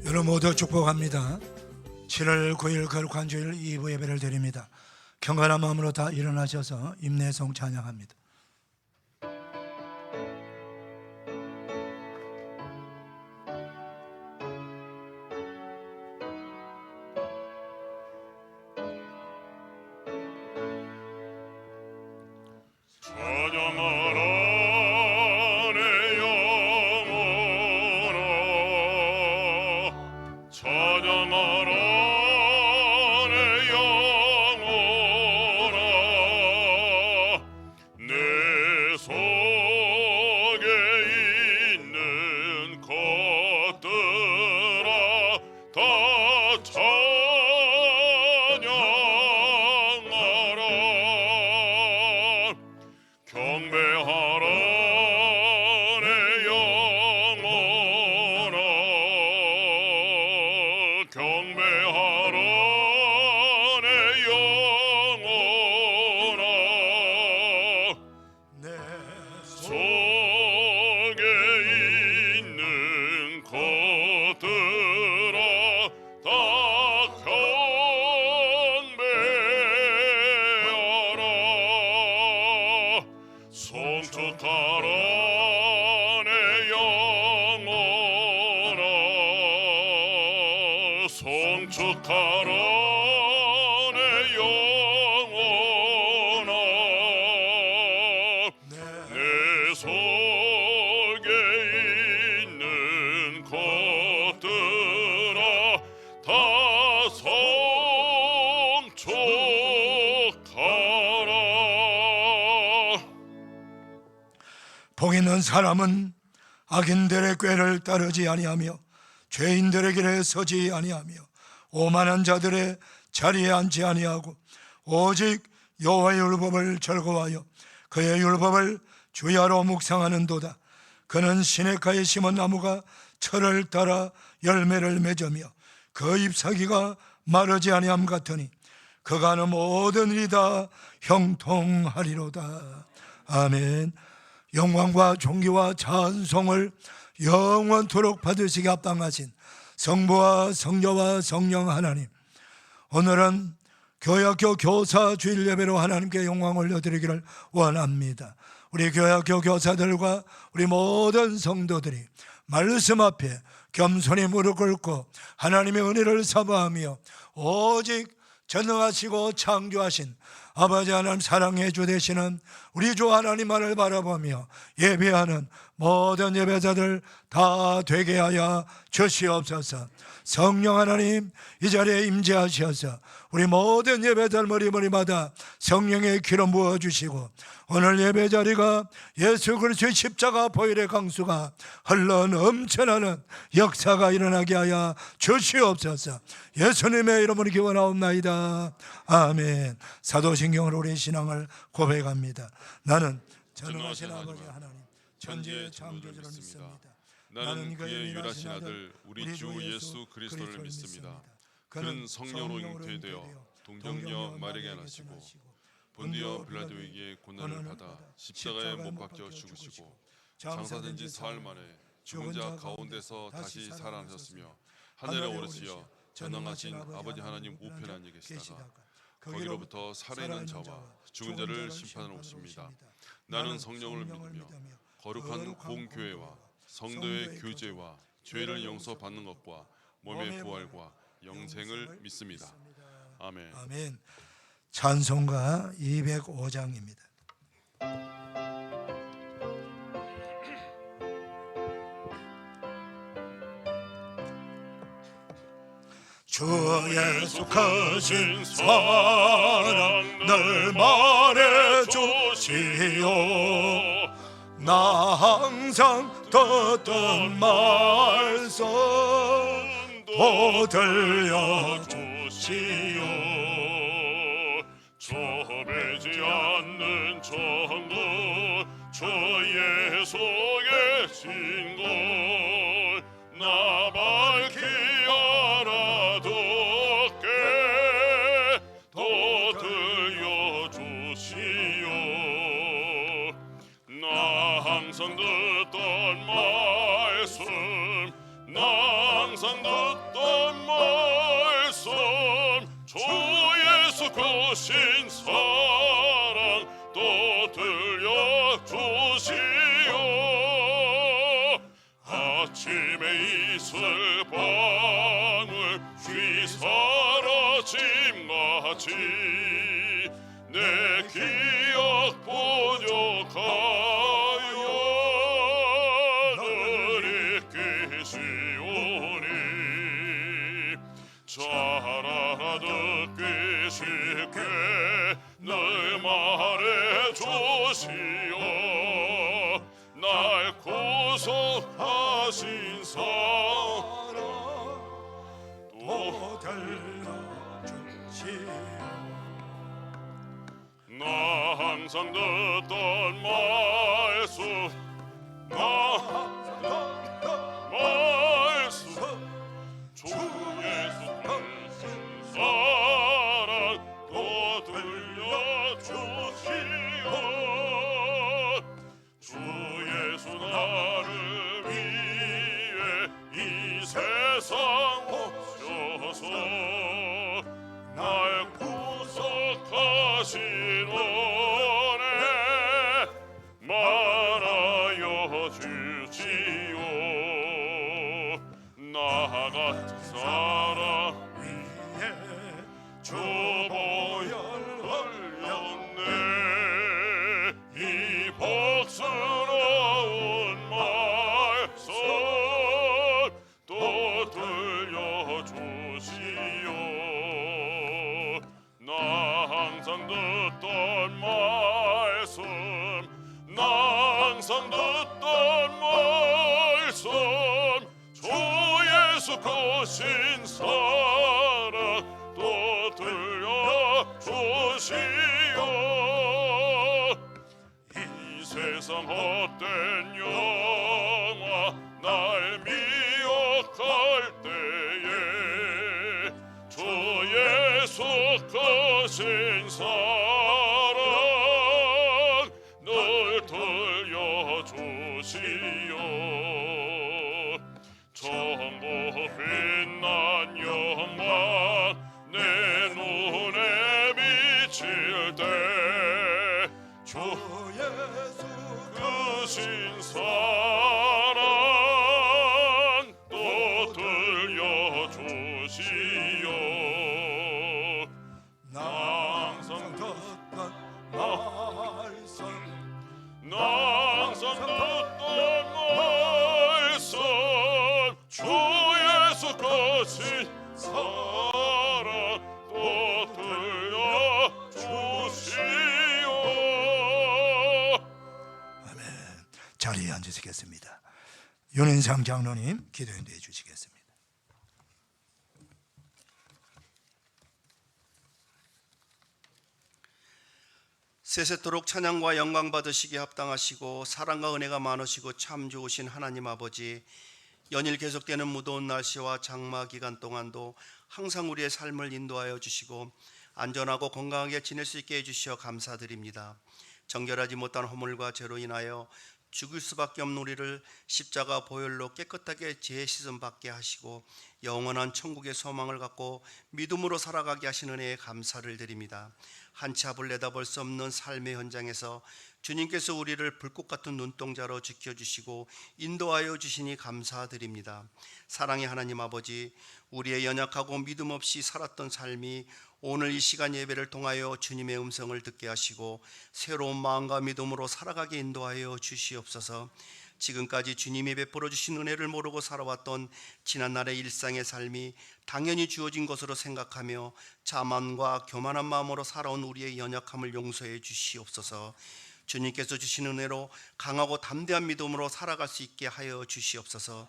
여러분 모두 축복합니다. 7월 9일 거룩한 주일 2부 예배를 드립니다. 경건한 마음으로 다 일어나셔서 임내송 찬양합니다. 송축하라 내 영혼아 내 속에 있는 것들아 다 송축하라. 복 있는 사람은 악인들의 꾀를 따르지 아니하며 죄인들의 길에 서지 아니하며 오만한 자들의 자리에 앉지 아니하고 오직 여호와의 율법을 즐거워하여 그의 율법을 주야로 묵상하는도다. 그는 시냇가에 심은 나무가 철을 따라 열매를 맺으며 그 잎사귀가 마르지 아니함 같으니 그가 하는 모든 일이 다 형통하리로다. 아멘. 영광과 존귀와 찬송을 영원토록 받으시기 합당하신 성부와 성자와 성령 하나님, 오늘은 교회학교 교사 주일 예배로 하나님께 영광 올려드리기를 원합니다. 우리 교회학교 교사들과 우리 모든 성도들이 말씀 앞에 겸손히 무릎 꿇고 하나님의 은혜를 사모하며 오직 전능하시고 창조하신 아버지 하나님 사랑해 주 되시는 우리 주 하나님만을 바라보며 예배하는 모든 예배자들 다 되게 하여 주시옵소서. 성령 하나님 이 자리에 임재하셔서 우리 모든 예배자들 머리마다 성령의 기름 부어주시고 오늘 예배 자리가 예수 그리스도의 십자가 보혈의 강수가 흘러 넘쳐나는 역사가 일어나게 하여 주시옵소서. 예수님의 이름으로 기원하옵나이다. 아멘. 사도신경으로 우리의 신앙을 고백합니다. 나는 전능하신 아버지 하나님 천지의 창조주를 믿습니다. 나는 그의 유일하신 아들 우리 주 예수 그리스도를 믿습니다. 그는 성령으로 잉태되어 동정녀 마리아에게 나시고 본디오 빌라도에게 고난을 받아 십자가에 못 박혀 죽으시고 장사된 지 사흘 만에 죽은 자 가운데서 다시 살아나셨으며 하늘에 오르시어 전능하신 아버지 하나님 우편에 앉아 계시다가 거기로부터 살아있는 자와 죽은 자를 심판하러 오십니다. 나는 성령을 믿으며 거룩한 공교회와 성도의 교제와 죄를 용서받는 것과 몸의 부활과 영생을 믿습니다. 아멘. 아멘. 찬송가 205장입니다. 주 예수 크신 사랑 늘 말해주시오. 나 항상 듣던 말씀 또 들려주시오. 좁히지 않는 천국 주 예수 계신 곳 나 밝히 알아듣게 또 들려주시오. 나 항상 듣던 말씀 나 항상 듣던 이슬방울 쉬 사라짐같이 내 기억 번역하여 늘 읽기시오니 잘 알아듣기 쉽게 늘 말해주시오 날 구속하신 사랑 또 들려주시오. 나 항상 듣던 말씀 주 예수 그리스도 사랑 또 들려주시오 주 예수 나를 위해 이 세상 오셔서 날 구속하신 은혜 말하여 주지요 나 같은 사람 위에 주 보혈 흘렸네 이 복스러운 말씀 또 들려주시오 나 항상 듣던 말씀 나 항상 듣던 말씀 주 예수 크신 사랑 또 들려주시오 이 세상 헛된 영화 날 미혹할 때에 주 예수 크신 사랑 늘 들려주시오 전부 빛난 영광 내 눈에 비칠 때 주 예수 크신 사랑 또 들려주시오 나 항상 듣던 말씀 나 항상 듣던 말씀 주 예수 크신 사랑 또 들려주시오 아멘. 자리에 앉으시겠습니다. 윤인상 장로님 기도 인도해 주시겠습니다. 세세토록 찬양과 영광 받으시기에 합당하시고 사랑과 은혜가 많으시고 참 좋으신 하나님 아버지, 연일 계속되는 무더운 날씨와 장마 기간 동안도 항상 우리의 삶을 인도하여 주시고 안전하고 건강하게 지낼 수 있게 해주시어 감사드립니다. 정결하지 못한 허물과 죄로 인하여 죽을 수밖에 없는 우리를 십자가 보혈로 깨끗하게 재씻음 받게 하시고 영원한 천국의 소망을 갖고 믿음으로 살아가게 하신 은혜에 감사를 드립니다. 한치 앞을 내다볼 수 없는 삶의 현장에서 주님께서 우리를 불꽃 같은 눈동자로 지켜주시고 인도하여 주시니 감사드립니다. 사랑의 하나님 아버지, 우리의 연약하고 믿음 없이 살았던 삶이 오늘 이 시간 예배를 통하여 주님의 음성을 듣게 하시고 새로운 마음과 믿음으로 살아가게 인도하여 주시옵소서. 지금까지 주님이 베풀어 주신 은혜를 모르고 살아왔던 지난날의 일상의 삶이 당연히 주어진 것으로 생각하며 자만과 교만한 마음으로 살아온 우리의 연약함을 용서해 주시옵소서. 주님께서 주신 은혜로 강하고 담대한 믿음으로 살아갈 수 있게 하여 주시옵소서.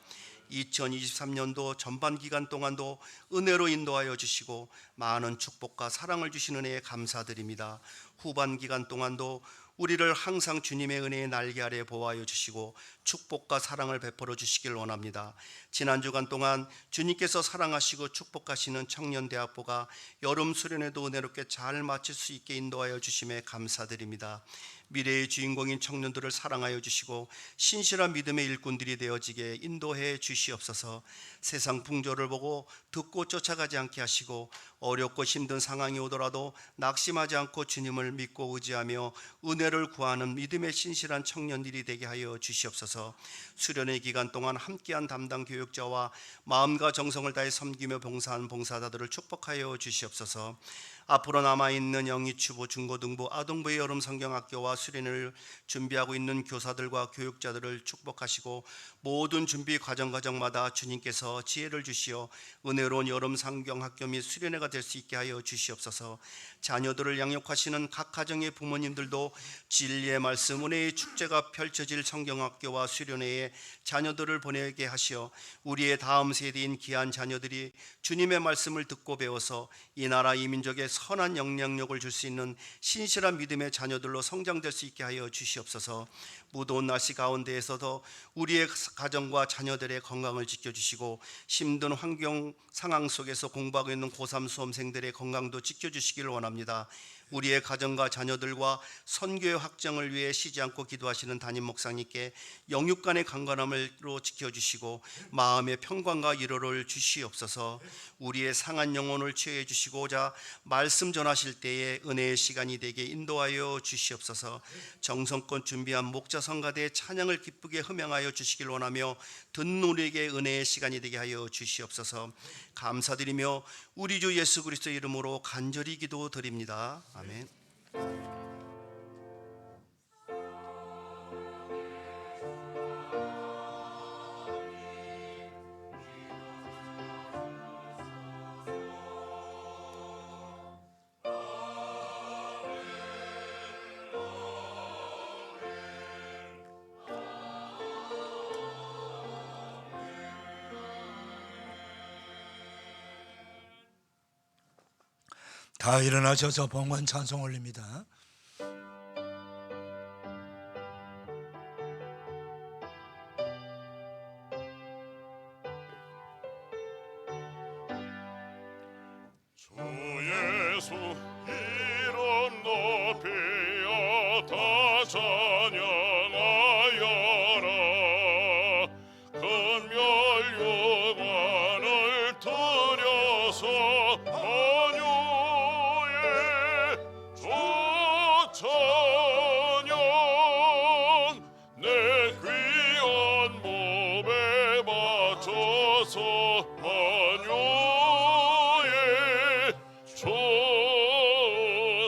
2023년도 전반 기간 동안도 은혜로 인도하여 주시고 많은 축복과 사랑을 주신 은혜에 감사드립니다. 후반 기간 동안도 우리를 항상 주님의 은혜의 날개 아래 보호하여 주시고 축복과 사랑을 베풀어 주시길 원합니다. 지난 주간 동안 주님께서 사랑하시고 축복하시는 청년대학부가 여름 수련회도 은혜롭게 잘 마칠 수 있게 인도하여 주심에 감사드립니다. 미래의 주인공인 청년들을 사랑하여 주시고 신실한 믿음의 일꾼들이 되어지게 인도해 주시옵소서. 세상 풍조를 보고 듣고 쫓아가지 않게 하시고 어렵고 힘든 상황이 오더라도 낙심하지 않고 주님을 믿고 의지하며 은혜를 구하는 믿음의 신실한 청년들이 되게 하여 주시옵소서. 수련의 기간 동안 함께한 담당 교육자와 마음과 정성을 다해 섬기며 봉사한 봉사자들을 축복하여 주시옵소서. 앞으로 남아있는 영희추부, 중고등부, 아동부의 여름 성경학교와 수련을 준비하고 있는 교사들과 교육자들을 축복하시고 모든 준비 과정마다 주님께서 지혜를 주시어 은혜로운 여름 성경학교 및 수련회가 될 수 있게 하여 주시옵소서. 자녀들을 양육하시는 각 가정의 부모님들도 진리의 말씀, 은혜의 축제가 펼쳐질 성경학교와 수련회에 자녀들을 보내게 하시어 우리의 다음 세대인 귀한 자녀들이 주님의 말씀을 듣고 배워서 이 나라 이 민족에 선한 영향력을 줄 수 있는 신실한 믿음의 자녀들로 성장될 수 있게 하여 주시옵소서. 무더운 날씨 가운데에서도 우리의 가정과 자녀들의 건강을 지켜주시고 힘든 환경 상황 속에서 공부하고 있는 고3 수험생들의 건강도 지켜주시기를 원합니다. 우리의 가정과 자녀들과 선교의 확정을 위해 쉬지 않고 기도하시는 담임 목사님께 영육간의 강건함으로 지켜주시고 마음의 평강과 위로를 주시옵소서. 우리의 상한 영혼을 치유해 주시고자 말씀 전하실 때에 은혜의 시간이 되게 인도하여 주시옵소서. 정성껏 준비한 목자 성가대의 찬양을 기쁘게 흠양하여 주시길 원하며 듣는 우리에게 은혜의 시간이 되게 하여 주시옵소서. 감사드리며 우리 주 예수 그리스도 이름으로 간절히 기도드립니다. 아멘. 다 일어나셔서 봉헌 찬송 올립니다. 주 예수 이름 높이어 다 찬양하여라. 근멸 영광을 들여서 만유의 주 찬양 내 귀한 몸에 맞춰서 만유의 주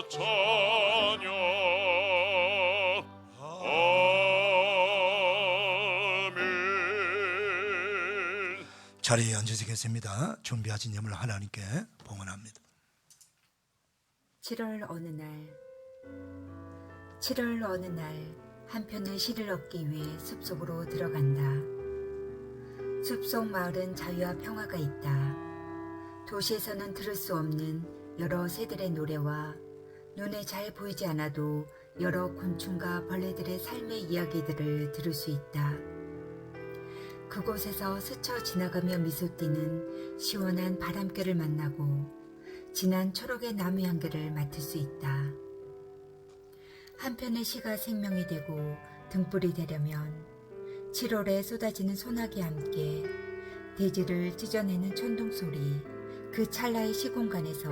찬양. 아멘. 자리에 앉으시겠습니다. 준비하신 예물 하나님께 봉헌합니다. 7월 어느 날 한편의 시를 얻기 위해 숲속으로 들어간다. 숲속 마을은 자유와 평화가 있다. 도시에서는 들을 수 없는 여러 새들의 노래와 눈에 잘 보이지 않아도 여러 곤충과 벌레들의 삶의 이야기들을 들을 수 있다. 그곳에서 스쳐 지나가며 미소 띠는 시원한 바람결을 만나고 진한 초록의 나무 향기를 맡을 수 있다. 한편의 시가 생명이 되고 등불이 되려면 7월에 쏟아지는 소나기와 함께 대지를 찢어내는 천둥소리, 그 찰나의 시공간에서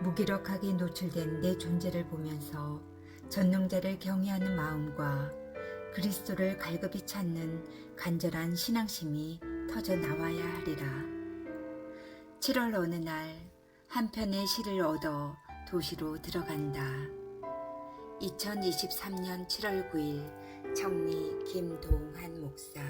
무기력하게 노출된 내 존재를 보면서 전능자를 경외하는 마음과 그리스도를 갈급히 찾는 간절한 신앙심이 터져 나와야 하리라. 7월 어느 날 한편의 시를 얻어 도시로 들어간다. 2023년 7월 9일 청리 김동한 목사.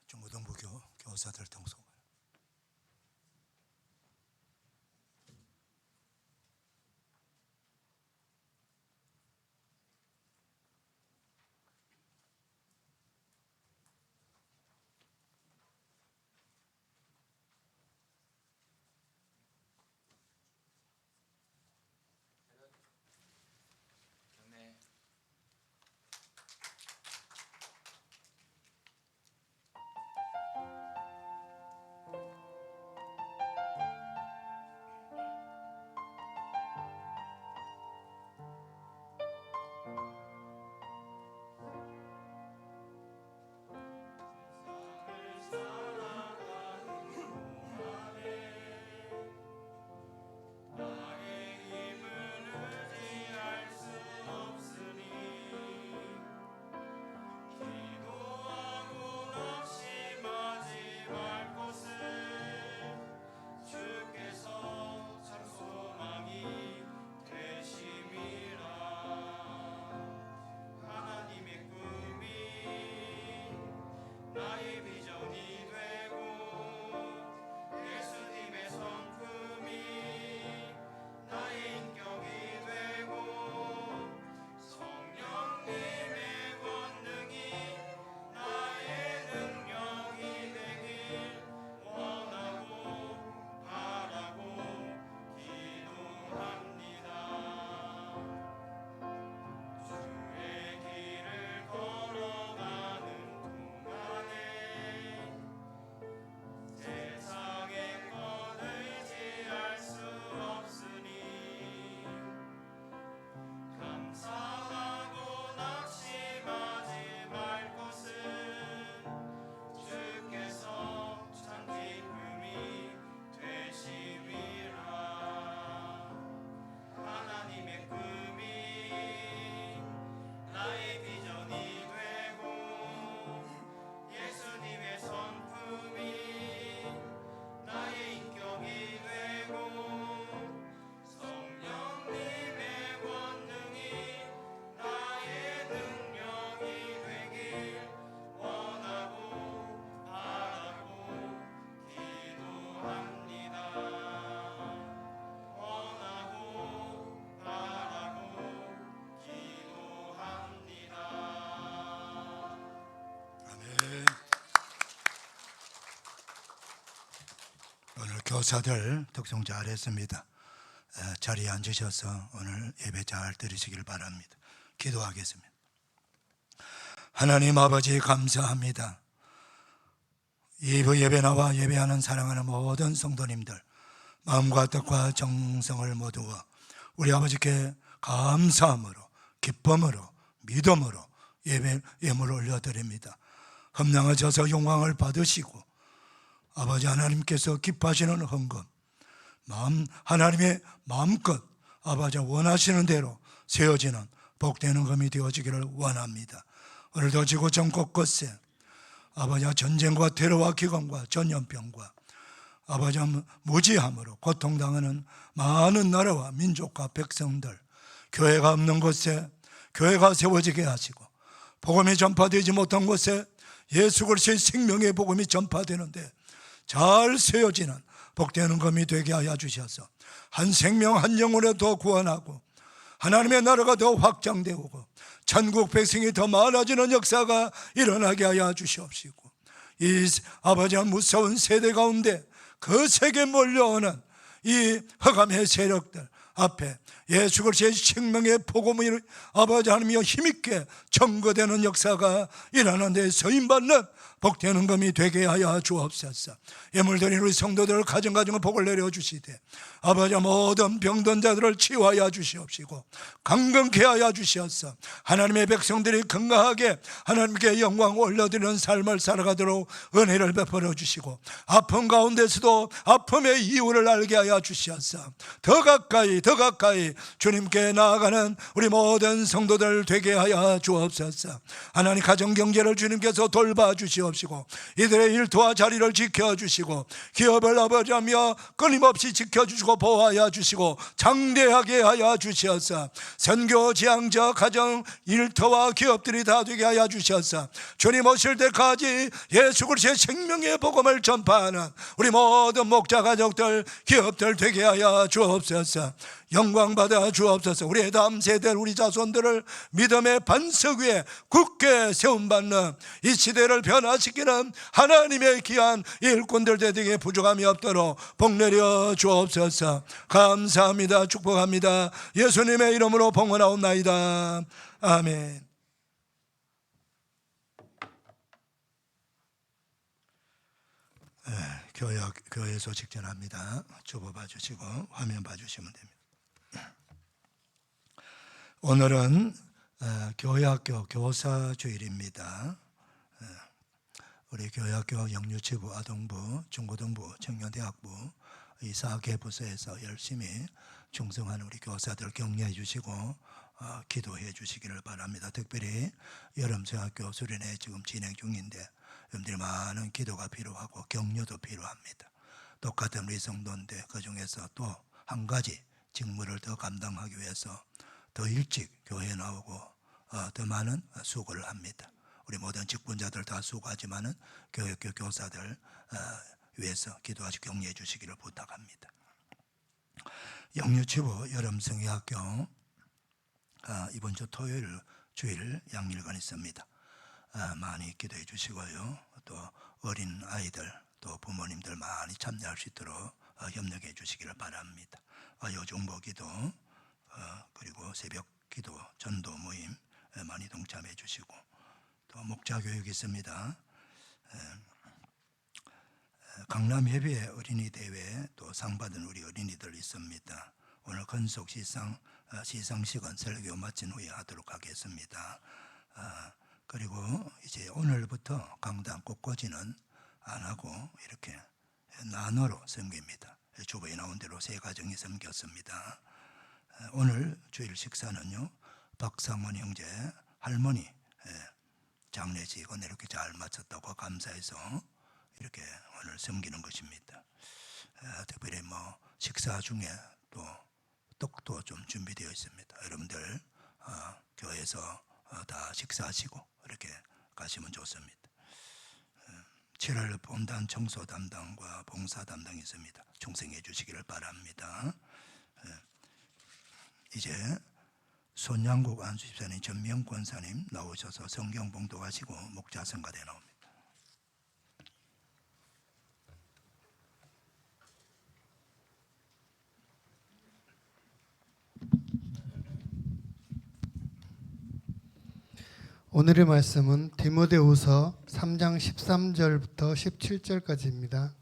중고등부 교사들 동성 경례 오늘 교사들 특송 잘했습니다. 자리에 앉으셔서 오늘 예배 잘 들으시길 바랍니다. 기도하겠습니다. 하나님 아버지 감사합니다. 이 예배 나와 예배하는 사랑하는 모든 성도님들 마음과 뜻과 정성을 모두와 우리 아버지께 감사함으로 기쁨으로 믿음으로 예물을 올려드립니다. 흠량하셔서 영광을 받으시고 아버지 하나님께서 기뻐하시는 헌금 하나님의 마음껏 아버지 원하시는 대로 세워지는 복되는 금이 되어지기를 원합니다. 오늘도 지구촌 곳곳에 아버지 전쟁과 테러와 기근과 전염병과 아버지 무지함으로 고통당하는 많은 나라와 민족과 백성들 교회가 없는 곳에 교회가 세워지게 하시고 복음이 전파되지 못한 곳에 예수 그리스도의 생명의 복음이 전파되는데 잘 세워지는 복되는 금이 되게 하여 주셔서 한 생명 한 영혼을 더 구원하고 하나님의 나라가 더 확장되고 천국 백성이 더 많아지는 역사가 일어나게 하여 주시옵시고 이 아버지 무서운 세대 가운데 거세게 몰려오는 이 흑암의 세력들 앞에 예수 그리스도의 생명의 복음을 아버지 하나님이여 힘있게 증거되는 역사가 일어나는 데 서임받는 복되는 금이 되게 하여 주옵소서. 예물드린 우리 성도들 가정가정의 복을 내려주시되 아버지 모든 병든 자들을 치유하여 주시옵시고 강건케 하여 주시옵소서. 하나님의 백성들이 건강하게 하나님께 영광 올려드리는 삶을 살아가도록 은혜를 베풀어 주시고 아픔 가운데서도 아픔의 이유를 알게 하여 주시옵소서. 더 가까이 주님께 나아가는 우리 모든 성도들 되게 하여 주옵소서. 하나님 가정경제를 주님께서 돌봐주시옵시고 이들의 일터와 자리를 지켜주시고 기업을 아버지하며 끊임없이 지켜주시고 보호하여 주시고 장대하게 하여 주시옵소서. 선교 지향자 가정 일터와 기업들이 다 되게 하여 주시옵소서. 주님 오실 때까지 예수 그리스도의 생명의 복음을 전파하는 우리 모든 목자 가족들 기업들 되게 하여 주옵소서. 영광 받아 주옵소서. 우리의 다음 세대 우리 자손들을 믿음의 반석 위에 굳게 세움받는 이 시대를 변화시키는 하나님의 귀한 일꾼들 되게 부족함이 없도록 복내려 주옵소서. 감사합니다. 축복합니다. 예수님의 이름으로 봉헌하옵나이다. 아멘. 교회 소식 전합니다. 주보 봐주시고 화면 봐주시면 됩니다. 오늘은 교회학교 교사주일입니다. 우리 교회학교 영유치부, 아동부, 중고등부, 청년대학부 이 4개 부서에서 열심히 충성하는 우리 교사들 격려해 주시고 기도해 주시기를 바랍니다. 특별히 여름중학교 수련회 지금 진행 중인데 여러분들이 많은 기도가 필요하고 격려도 필요합니다. 똑같은 우리 성도인데 그 중에서 또 한 가지 직무를 더 감당하기 위해서 더 일찍 교회에 나오고 더 많은 수고를 합니다. 우리 모든 직분자들 다 수고하지만은 교육교 교사들 위해서 기도하시고 격려해 주시기를 부탁합니다. 영유치부 여름성의학교 이번 주 토요일 주일 양일간 있습니다. 많이 기도해 주시고요. 또 어린 아이들 또 부모님들 많이 참여할 수 있도록 협력해 주시기를 바랍니다. 요중보 기도 그리고 새벽 기도 전도 모임 많이 동참해 주시고 또 목자 교육이 있습니다. 강남 협의회 어린이 대회 또 상 받은 우리 어린이들 있습니다. 오늘 건속 시상식은 설교 마친 후에 하도록 하겠습니다. 그리고 이제 오늘부터 강단 꽃꽂이는 안 하고 이렇게 나눠로 섬깁니다. 주보에 나온 대로 세 가정이 섬겼습니다. 오늘 주일 식사는요 박상원 형제 할머니 장례식은 이렇게 잘 마쳤다고 감사해서 이렇게 오늘 섬기는 것입니다. 특별히 식사 중에 또 떡도 좀 준비되어 있습니다. 여러분들 교회에서 다 식사하시고 이렇게 가시면 좋습니다. 7월 본단 청소 담당과 봉사 담당이 있습니다. 충성해 주시기를 바랍니다. 이제 손양국 안수집사님, 전명권사님 나오셔서 성경 봉독하시고 목자 성가대 나옵니다. 오늘의 말씀은 디모데후서 3장 13절부터 17절까지입니다.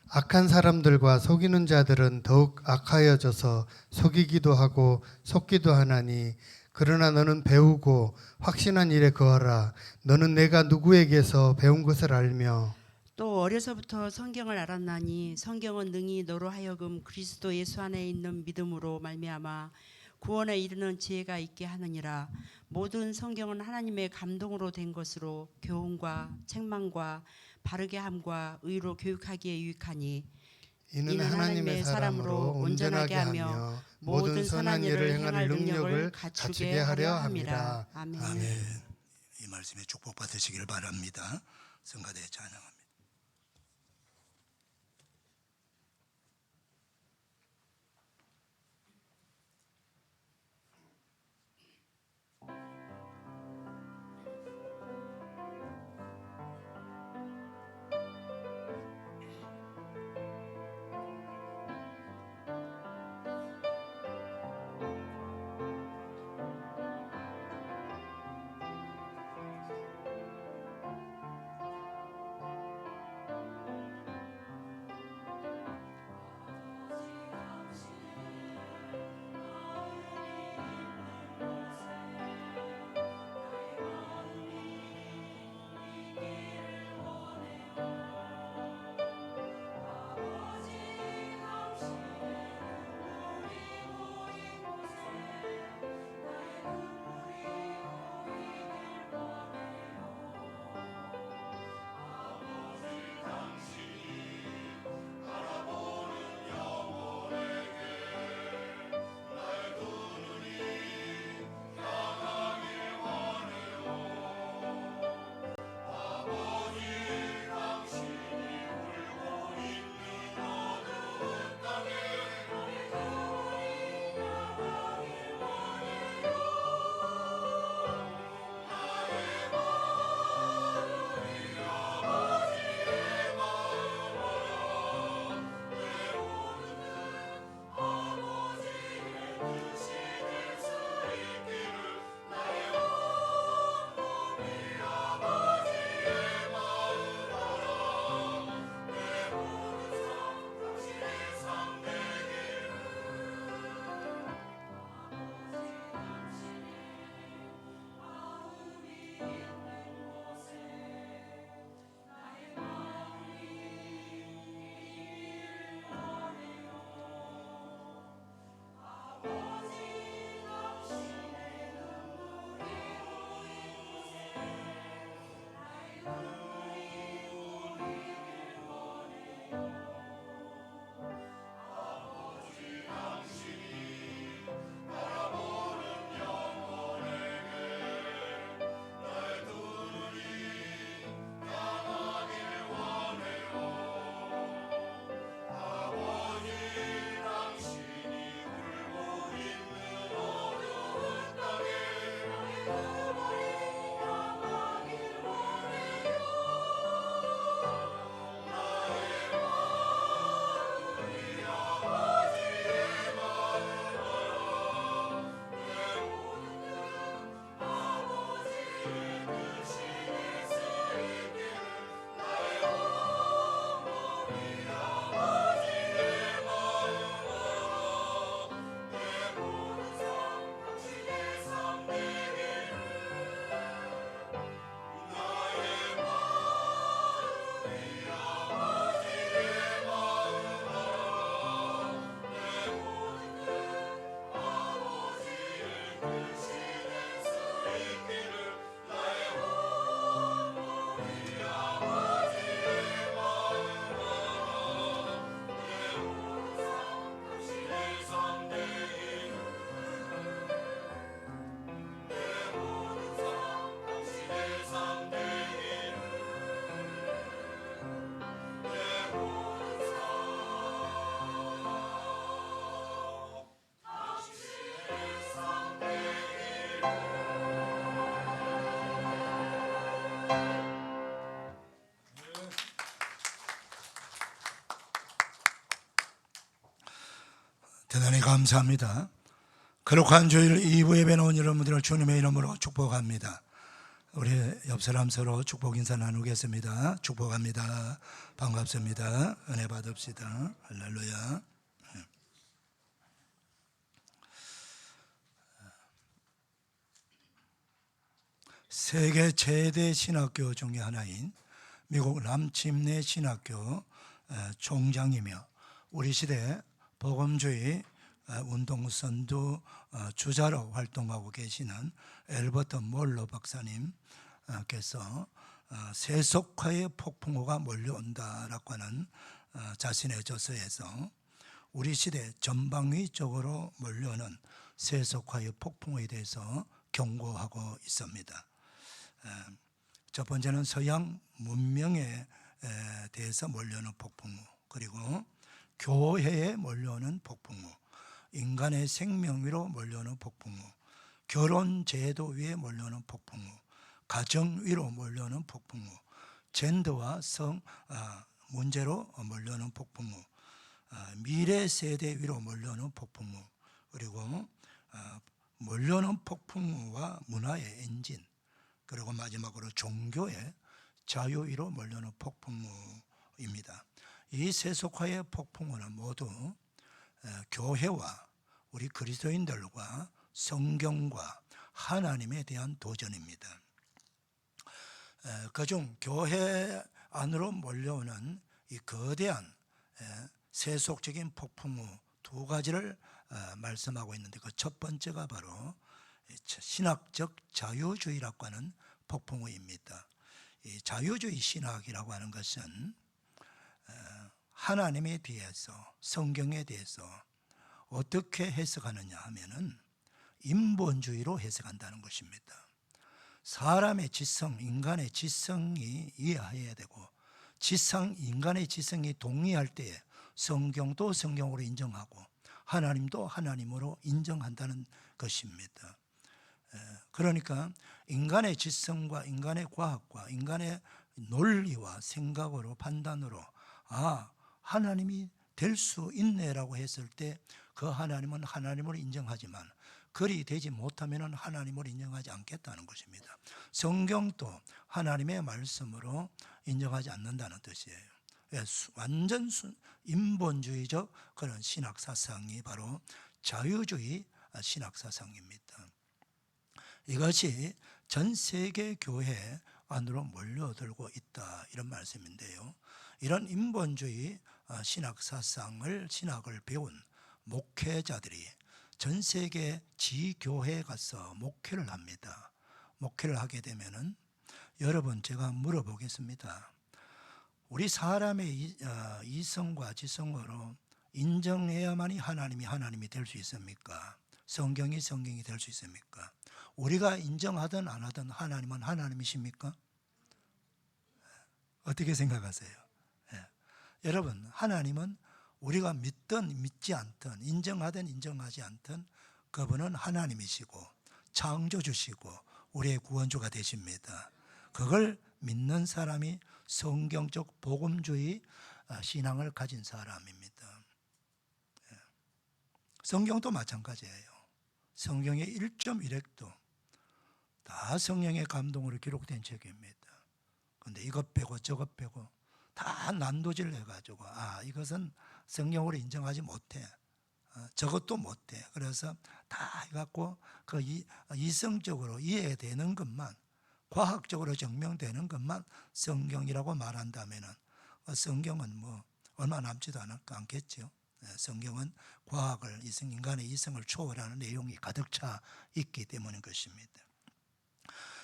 악한 사람들과 속이는 자들은 더욱 악하여져서 속이기도 하고 속기도 하나니 그러나 너는 배우고 확신한 일에 거하라. 너는 내가 누구에게서 배운 것을 알며 또 어려서부터 성경을 알았나니 성경은 능히 너로 하여금 그리스도 예수 안에 있는 믿음으로 말미암아 구원에 이르는 지혜가 있게 하느니라. 모든 성경은 하나님의 감동으로 된 것으로 교훈과 책망과 바르게 함과 의로 교육하기에 유익하니 이는 하나님의 사람으로 온전하게 하며 모든 선한 일을 행할 능력을 갖추게 하려 함이라. 아멘. 아멘. 이 말씀에 축복 받으시길 바랍니다. 성가대 찬양합니다. 대단히 감사합니다. 거룩한 주일 2부 예배 나온 여러분들을 주님의 이름으로 축복합니다. 우리 옆 사람 서로 축복 인사 나누겠습니다. 축복합니다. 반갑습니다. 은혜 받읍시다. 할렐루야. 세계 최대 신학교 중에 하나인 미국 남침내 신학교 총장이며 우리 시대 복음주의 운동 선두 주자로 활동하고 계시는 엘버트 몰러 박사님께서 세속화의 폭풍우가 몰려온다라고 하는 자신의 저서에서 우리 시대 전방위적으로 몰려오는 세속화의 폭풍우에 대해서 경고하고 있습니다. 첫 번째는 서양 문명에 대해서 몰려오는 폭풍우, 그리고 교회에 몰려오는 폭풍우, 인간의 생명 위로 몰려오는 폭풍우, 결혼 제도 위에 몰려오는 폭풍우, 가정 위로 몰려오는 폭풍우, 젠더와 성 문제로 몰려오는 폭풍우, 미래 세대 위로 몰려오는 폭풍우, 그리고 몰려오는 폭풍우와 문화의 엔진, 그리고 마지막으로 종교의 자유 위로 몰려오는 폭풍우입니다. 이 세속화의 폭풍우는 모두 교회와 우리 그리스도인들과 성경과 하나님에 대한 도전입니다. 그중 교회 안으로 몰려오는 이 거대한 세속적인 폭풍우 두 가지를 말씀하고 있는데, 그 첫 번째가 바로 신학적 자유주의라고 하는 폭풍우입니다. 이 자유주의 신학이라고 하는 것은 하나님에 대해서, 성경에 대해서 어떻게 해석하느냐 하면은 인본주의로 해석한다는 것입니다. 사람의 지성, 인간의 지성이 이해해야 되고, 인간의 지성이 동의할 때에 성경도 성경으로 인정하고 하나님도 하나님으로 인정한다는 것입니다. 그러니까 인간의 지성과 인간의 과학과 인간의 논리와 생각으로, 판단으로 하나님이 될 수 있네라고 했을 때 그 하나님은 하나님으로 인정하지만 그리 되지 못하면 하나님으로 인정하지 않겠다는 것입니다. 성경도 하나님의 말씀으로 인정하지 않는다는 뜻이에요. 완전 인본주의적 그런 신학사상이 바로 자유주의 신학사상입니다. 이것이 전 세계 교회 안으로 몰려들고 있다, 이런 말씀인데요. 이런 인본주의 신학을 배운 목회자들이 전 세계 지교회에 가서 목회를 합니다. 목회를 하게 되면은 여러분, 제가 물어보겠습니다. 우리 사람의 이성과 지성으로 인정해야만이 하나님이 될 수 있습니까? 성경이 될 수 있습니까? 우리가 인정하든 안 하든 하나님은 하나님이십니까? 어떻게 생각하세요? 여러분, 하나님은 우리가 믿든 믿지 않든, 인정하든 인정하지 않든 그분은 하나님이시고 창조주시고 우리의 구원주가 되십니다. 그걸 믿는 사람이 성경적 복음주의 신앙을 가진 사람입니다. 성경도 마찬가지예요. 성경의 1.1획도 다 성령의 감동으로 기록된 책입니다. 그런데 이것 빼고 저것 빼고 다 난도질을 해가지고 이것은 성경으로 인정하지 못해, 저것도 못해. 그래서 다 해갖고 그 이성적으로 이해되는 것만, 과학적으로 증명되는 것만 성경이라고 말한다면은 성경은 뭐 얼마 남지도 않겠죠. 성경은 과학을, 인간의 이성을 초월하는 내용이 가득 차 있기 때문인 것입니다.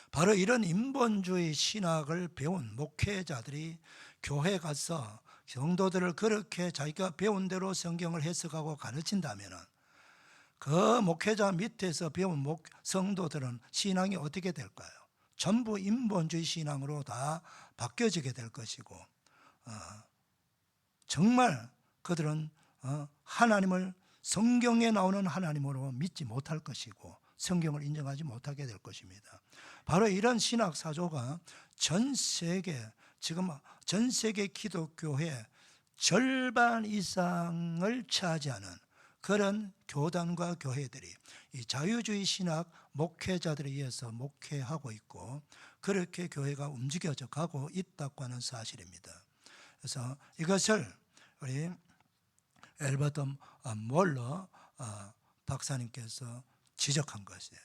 바로 이런 인본주의 신학을 배운 목회자들이 교회에 가서 성도들을 그렇게 자기가 배운 대로 성경을 해석하고 가르친다면 그 목회자 밑에서 배운 성도들은 신앙이 어떻게 될까요? 전부 인본주의 신앙으로 다 바뀌어지게 될 것이고, 정말 그들은 하나님을 성경에 나오는 하나님으로 믿지 못할 것이고 성경을 인정하지 못하게 될 것입니다. 바로 이런 신학 사조가 전 세계 기독교회 절반 이상을 차지하는 그런 교단과 교회들이 이 자유주의 신학 목회자들에 의해서 목회하고 있고 그렇게 교회가 움직여져 가고 있다고 하는 사실입니다. 그래서 이것을 우리 엘버트 몰러 박사님께서 지적한 것이에요.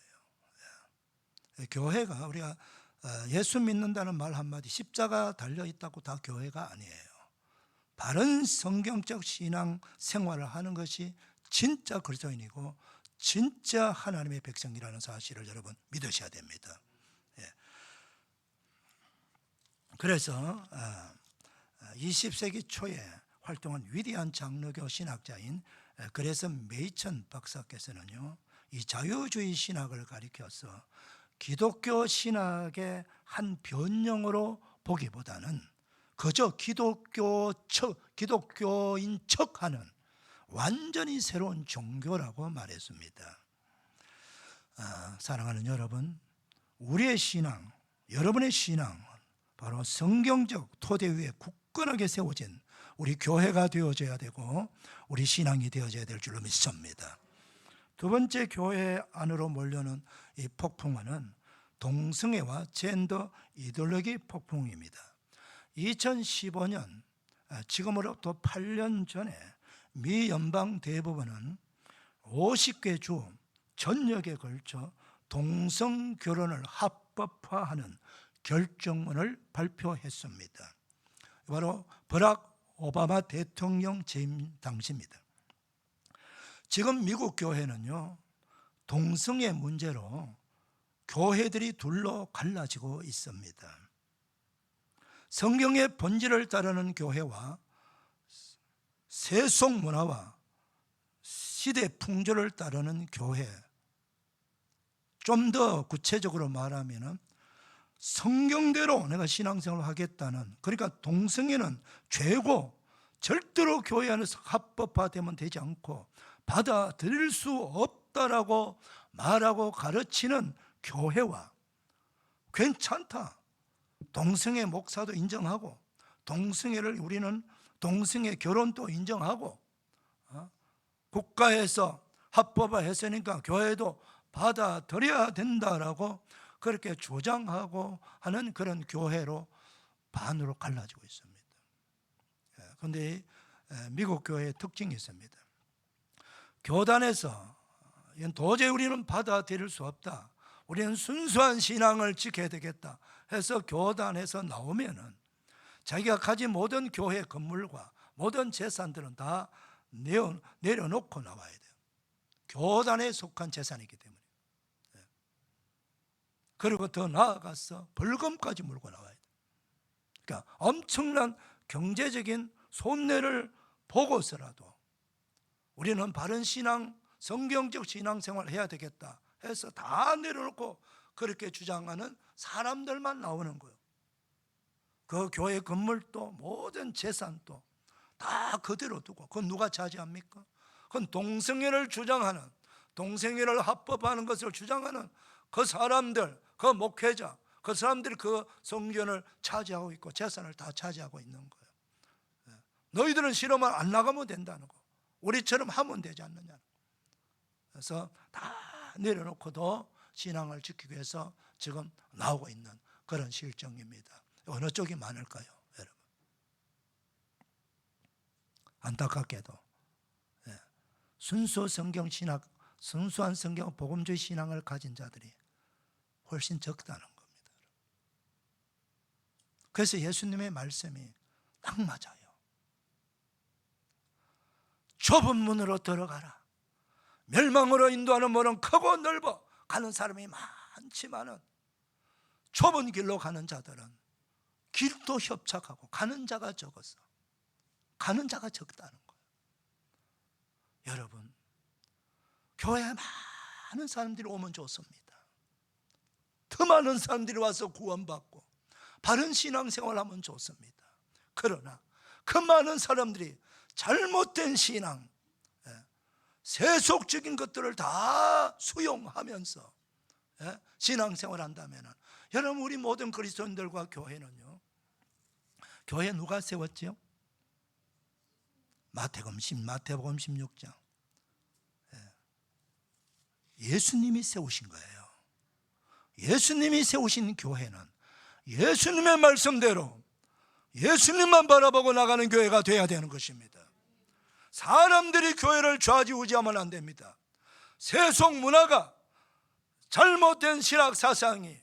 교회가 우리가 예수 믿는다는 말 한마디, 십자가 달려있다고 다 교회가 아니에요. 바른 성경적 신앙 생활을 하는 것이 진짜 그리스도인이고 진짜 하나님의 백성이라는 사실을 여러분 믿으셔야 됩니다. 그래서 20세기 초에 활동한 위대한 장로교 신학자인 그레슨 메이천 박사께서는요, 이 자유주의 신학을 가리켜서 기독교 신학의 한 변형으로 보기보다는 그저 기독교인 척하는 완전히 새로운 종교라고 말했습니다. 사랑하는 여러분, 우리의 신앙, 여러분의 신앙, 바로 성경적 토대 위에 굳건하게 세워진 우리 교회가 되어져야 되고 우리 신앙이 되어져야 될 줄로 믿습니다. 두 번째 교회 안으로 몰려오는 이 폭풍화는 동성애와 젠더 이데올로기 폭풍입니다. 2015년, 지금으로부터 8년 전에 미 연방 대법원은 50개 주 전역에 걸쳐 동성 결혼을 합법화하는 결정문을 발표했습니다. 바로 버락 오바마 대통령 재임 당시입니다. 지금 미국 교회는요, 동성애 문제로 교회들이 둘로 갈라지고 있습니다. 성경의 본질을 따르는 교회와 세속 문화와 시대 풍조를 따르는 교회, 좀 더 구체적으로 말하면 성경대로 내가 신앙생활을 하겠다는, 그러니까 동성애는 죄고 절대로 교회 안에서 합법화되면 되지 않고 받아들일 수 없다라고 말하고 가르치는 교회와 괜찮다, 동성애 목사도 인정하고 동성애를 우리는 동성애 결혼도 인정하고 국가에서 합법화했으니까 교회도 받아들여야 된다라고 그렇게 주장하고 하는 그런 교회로 반으로 갈라지고 있습니다. 그런데 미국 교회의 특징이 있습니다. 교단에서 이건 도저히 우리는 받아들일 수 없다, 우리는 순수한 신앙을 지켜야 되겠다 해서 교단에서 나오면은 자기가 가진 모든 교회 건물과 모든 재산들은 다 내려놓고 나와야 돼요. 교단에 속한 재산이기 때문에. 그리고 더 나아가서 벌금까지 물고 나와야 돼요. 그러니까 엄청난 경제적인 손해를 보고서라도 우리는 바른 신앙, 성경적 신앙생활을 해야 되겠다 해서 다 내려놓고 그렇게 주장하는 사람들만 나오는 거예요. 그 교회 건물도 모든 재산도 다 그대로 두고, 그건 누가 차지합니까? 그건 동성애를 주장하는, 동성애를 합법화하는 것을 주장하는 그 사람들, 그 목회자, 그 사람들이 그 성전을 차지하고 있고 재산을 다 차지하고 있는 거예요. 너희들은 실험을 안 나가면 된다는 거, 우리처럼 하면 되지 않느냐. 그래서 다 내려놓고도 신앙을 지키기 위해서 지금 나오고 있는 그런 실정입니다. 어느 쪽이 많을까요, 여러분? 안타깝게도 순수 성경 신학, 순수한 성경 복음주의 신앙을 가진 자들이 훨씬 적다는 겁니다. 그래서 예수님의 말씀이 딱 맞아요. 좁은 문으로 들어가라. 멸망으로 인도하는 문은 크고 넓어 가는 사람이 많지만은 좁은 길로 가는 자들은 길도 협착하고 가는 자가 적어서 가는 자가 적다는 거예요. 여러분, 교회에 많은 사람들이 오면 좋습니다. 더 많은 사람들이 와서 구원받고 바른 신앙생활하면 좋습니다. 그러나 그 많은 사람들이 잘못된 신앙, 세속적인 것들을 다 수용하면서 신앙생활을 한다면, 여러분, 우리 모든 그리스도인들과 교회는요, 교회 누가 세웠지요? 마태복음 16장 예수님이 세우신 거예요. 예수님이 세우신 교회는 예수님의 말씀대로 예수님만 바라보고 나가는 교회가 돼야 되는 것입니다. 사람들이 교회를 좌지우지하면 안 됩니다. 세속 문화가, 잘못된 신학 사상이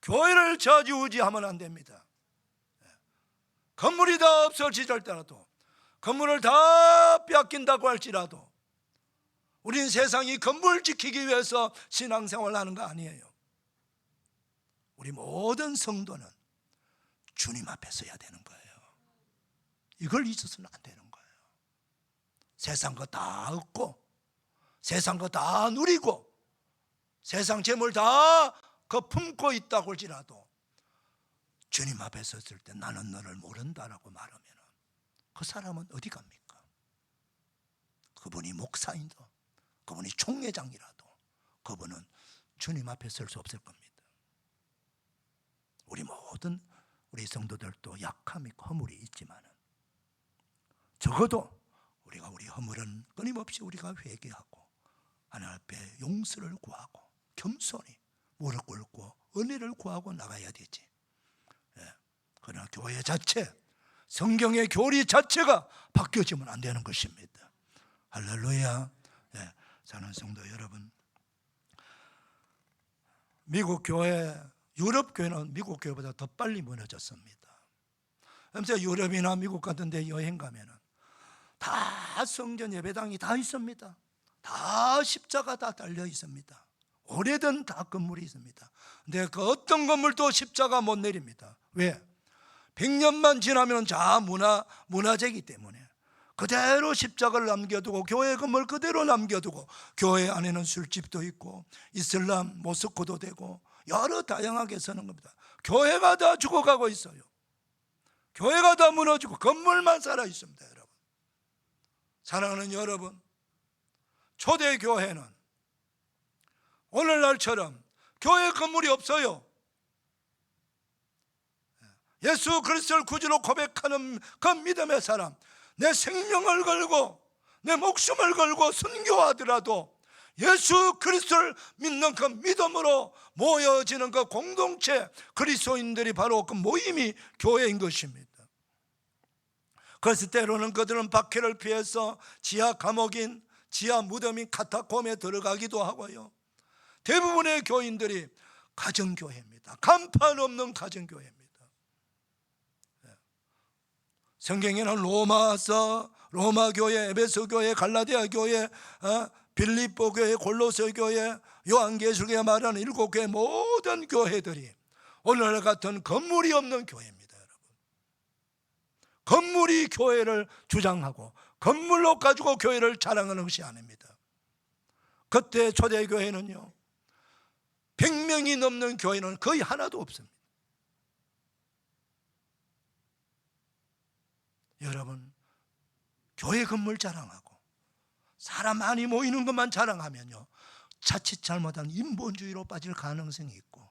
교회를 좌지우지하면 안 됩니다. 건물이 다 없어지더라도, 건물을 다 빼앗긴다고 할지라도 우린 세상이 건물 지키기 위해서 신앙생활을 하는 거 아니에요. 우리 모든 성도는 주님 앞에 서야 되는 거예요. 이걸 잊어서는 안 되는 거예요. 세상 거 다 얻고, 세상 거 다 누리고, 세상 재물 다 품고 있다고 할지라도 주님 앞에 섰을 때 나는 너를 모른다라고 말하면 그 사람은 어디 갑니까? 그분이 목사인도, 그분이 총회장이라도 그분은 주님 앞에 설 수 없을 겁니다. 우리 모든 우리 성도들도 약함이 허물이 있지만 적어도 우리가 우리 허물은 끊임없이 우리가 회개하고 하나님 앞에 용서를 구하고 겸손히 무릎 꿇고 은혜를 구하고 나가야 되지. 그러나 교회 자체, 성경의 교리 자체가 바뀌어지면 안 되는 것입니다. 할렐루야. 사랑하는 성도 여러분, 미국 교회, 유럽 교회는 미국 교회보다 더 빨리 무너졌습니다. 그래서 유럽이나 미국 같은 데 여행 가면은 다 성전 예배당이 다 있습니다. 다 십자가 다 달려 있습니다. 오래된 다 건물이 있습니다. 근데 그 어떤 건물도 십자가 못 내립니다. 왜? 100년만 지나면 다 문화재이기 때문에 그대로 십자가를 남겨두고 교회 건물 그대로 남겨두고 교회 안에는 술집도 있고 이슬람 모스크도 되고 여러 다양하게 서는 겁니다. 교회가 다 죽어가고 있어요. 교회가 다 무너지고 건물만 살아 있습니다. 여러분, 사랑하는 여러분, 초대교회는 오늘날처럼 교회 건물이 없어요. 예수 그리스도를 구주로 고백하는 그 믿음의 사람, 내 생명을 걸고 내 목숨을 걸고 순교하더라도 예수 그리스도를 믿는 그 믿음으로 모여지는 그 공동체, 그리스도인들이 바로 그 모임이 교회인 것입니다. 그래서 때로는 그들은 박해를 피해서 지하 감옥인, 지하 무덤인 카타콤에 들어가기도 하고요. 대부분의 교인들이 가정교회입니다. 간판 없는 가정교회입니다. 성경에는 로마서, 로마교회, 에베소교회, 갈라디아 교회, 빌립보 교회, 골로새 교회, 요한계시록에 말하는 7교회 모든 교회들이 오늘날 같은 건물이 없는 교회입니다. 여러분, 건물이 교회를 주장하고 건물로 가지고 교회를 자랑하는 것이 아닙니다. 그때 초대교회는요, 100명이 넘는 교회는 거의 하나도 없습니다. 여러분, 교회 건물 자랑하고 사람 많이 모이는 것만 자랑하면요, 자칫 잘못한 인본주의로 빠질 가능성이 있고,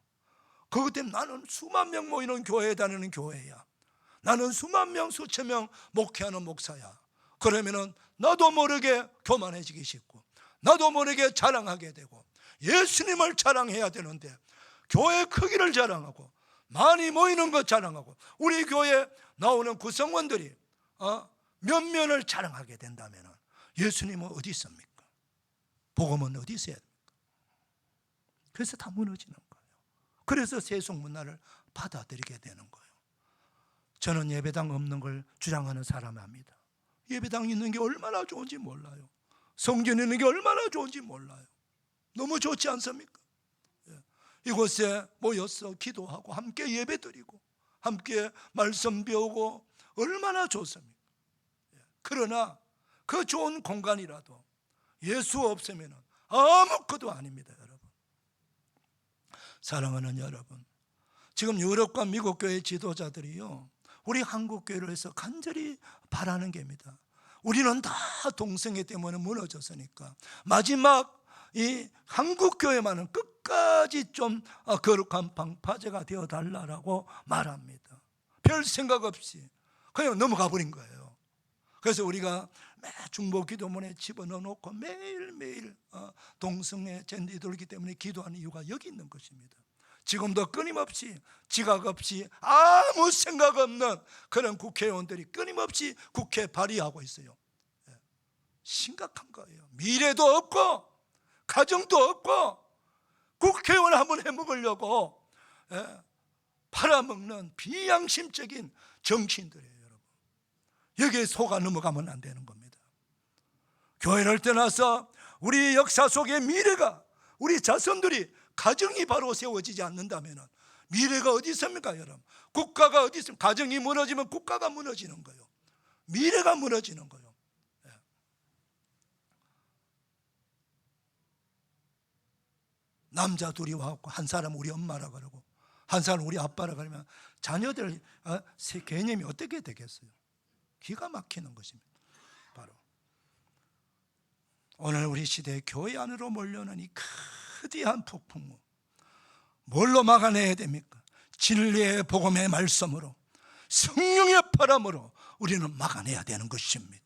그것 때문에 나는 수만 명 모이는 교회에 다니는 교회야, 나는 수만 명 수천 명 목회하는 목사야, 그러면은 나도 모르게 교만해지기 쉽고 나도 모르게 자랑하게 되고 예수님을 자랑해야 되는데 교회 크기를 자랑하고 많이 모이는 것 자랑하고 우리 교회에 나오는 구성원들이 면면을 자랑하게 된다면 예수님은 어디 있습니까? 복음은 어디 있어야 됩니까? 그래서 다 무너지는 거예요. 그래서 세속 문화를 받아들이게 되는 거예요. 저는 예배당 없는 걸 주장하는 사람입니다. 예배당 있는 게 얼마나 좋은지 몰라요. 성전 있는 게 얼마나 좋은지 몰라요. 너무 좋지 않습니까? 이곳에 모여서 기도하고 함께 예배드리고 함께 말씀 배우고 얼마나 좋습니까? 그러나 그 좋은 공간이라도 예수 없으면 아무것도 아닙니다. 여러분, 사랑하는 여러분, 지금 유럽과 미국 교회 지도자들이요, 우리 한국 교회를 해서 간절히 바라는 게입니다. 우리는 다 동성애 때문에 무너졌으니까 마지막 이 한국 교회만은 끝까지 좀 거룩한 방파제가 되어 달라고 말합니다. 별 생각 없이 그냥 넘어가 버린 거예요. 그래서 우리가 매 중보 기도문에 집어넣어 놓고 매일매일 동성애 젠디 돌기 때문에 기도하는 이유가 여기 있는 것입니다. 지금도 끊임없이 지각 없이 아무 생각 없는 그런 국회의원들이 끊임없이 국회 발의하고 있어요. 심각한 거예요. 미래도 없고 가정도 없고 국회의원 한번 해먹으려고 팔아먹는 비양심적인 정치인들이에요. 여러분, 여기에 속아 넘어가면 안 되는 겁니다. 교회를 떠나서 우리 역사 속의 미래가, 우리 자손들이 가정이 바로 세워지지 않는다면 미래가 어디 있습니까? 여러분, 국가가 어디 있습니까? 가정이 무너지면 국가가 무너지는 거예요. 미래가 무너지는 거예요. 남자 둘이 와갖고 한 사람 우리 엄마라 그러고 한 사람 우리 아빠라 그러면 자녀들 개념이 어떻게 되겠어요? 기가 막히는 것입니다. 바로 오늘 우리 시대에 교회 안으로 몰려오는 이 거대한 폭풍우, 뭘로 막아내야 됩니까? 진리의 복음의 말씀으로, 성령의 바람으로 우리는 막아내야 되는 것입니다.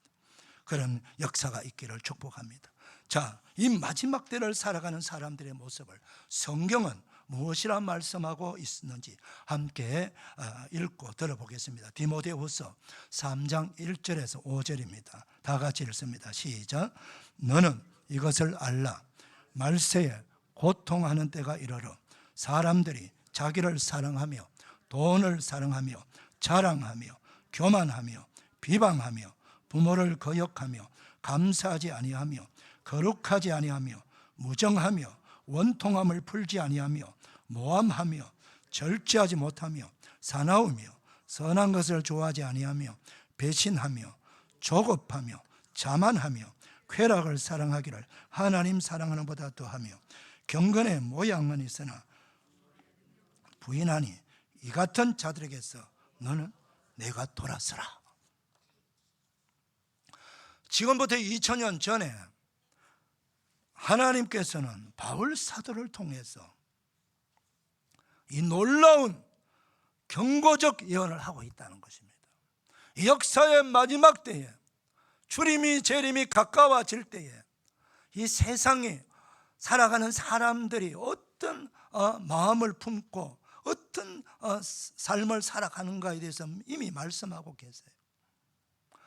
그런 역사가 있기를 축복합니다. 자, 이 마지막 때를 살아가는 사람들의 모습을 성경은 무엇이라 말씀하고 있는지 함께 읽고 들어보겠습니다. 디모데후서 3장 1절에서 5절입니다. 다 같이 읽습니다. 시작. 너는 이것을 알라. 말세에 고통하는 때가 이르러 사람들이 자기를 사랑하며 돈을 사랑하며 자랑하며 교만하며 비방하며 부모를 거역하며 감사하지 아니하며 거룩하지 아니하며 무정하며 원통함을 풀지 아니하며 모함하며 절제하지 못하며 사나우며 선한 것을 좋아하지 아니하며 배신하며 조급하며 자만하며 쾌락을 사랑하기를 하나님 사랑하는 보다 더하며 경건의 모양은 있으나 부인하니 이 같은 자들에게서 너는 내가 돌아서라. 지금부터 2000년 전에 하나님께서는 바울 사도를 통해서 이 놀라운 경고적 예언을 하고 있다는 것입니다. 이 역사의 마지막 때에 주님이 재림이 가까워질 때에 이 세상에 살아가는 사람들이 어떤 마음을 품고 어떤 삶을 살아가는가에 대해서 이미 말씀하고 계세요.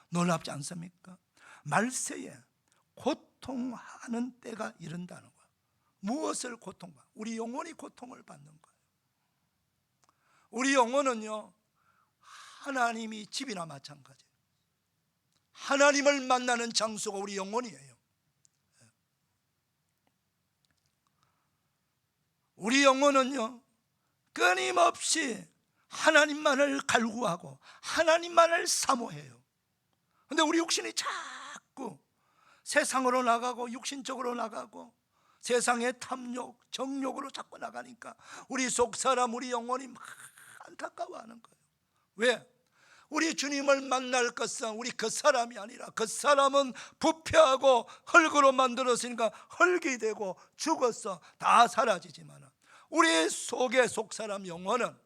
놀랍지 않습니까? 말세에 고통하는 때가 이른다는 거예요. 무엇을 고통받아? 우리 영혼이 고통을 받는 거예요. 우리 영혼은요, 하나님이 집이나 마찬가지예요. 하나님을 만나는 장소가 우리 영혼이에요. 우리 영혼은요, 끊임없이 하나님만을 갈구하고 하나님만을 사모해요. 그런데 우리 육신이 자꾸 세상으로 나가고 육신적으로 나가고 세상의 탐욕, 정욕으로 자꾸 나가니까 우리 속사람, 우리 영혼이 막 안타까워하는 거예요. 왜? 우리 주님을 만날 것은 우리 그 사람이 아니라 그 사람은 부패하고 흙으로 만들었으니까 흙이 되고 죽어서 다 사라지지만 우리 속의 속사람 영혼은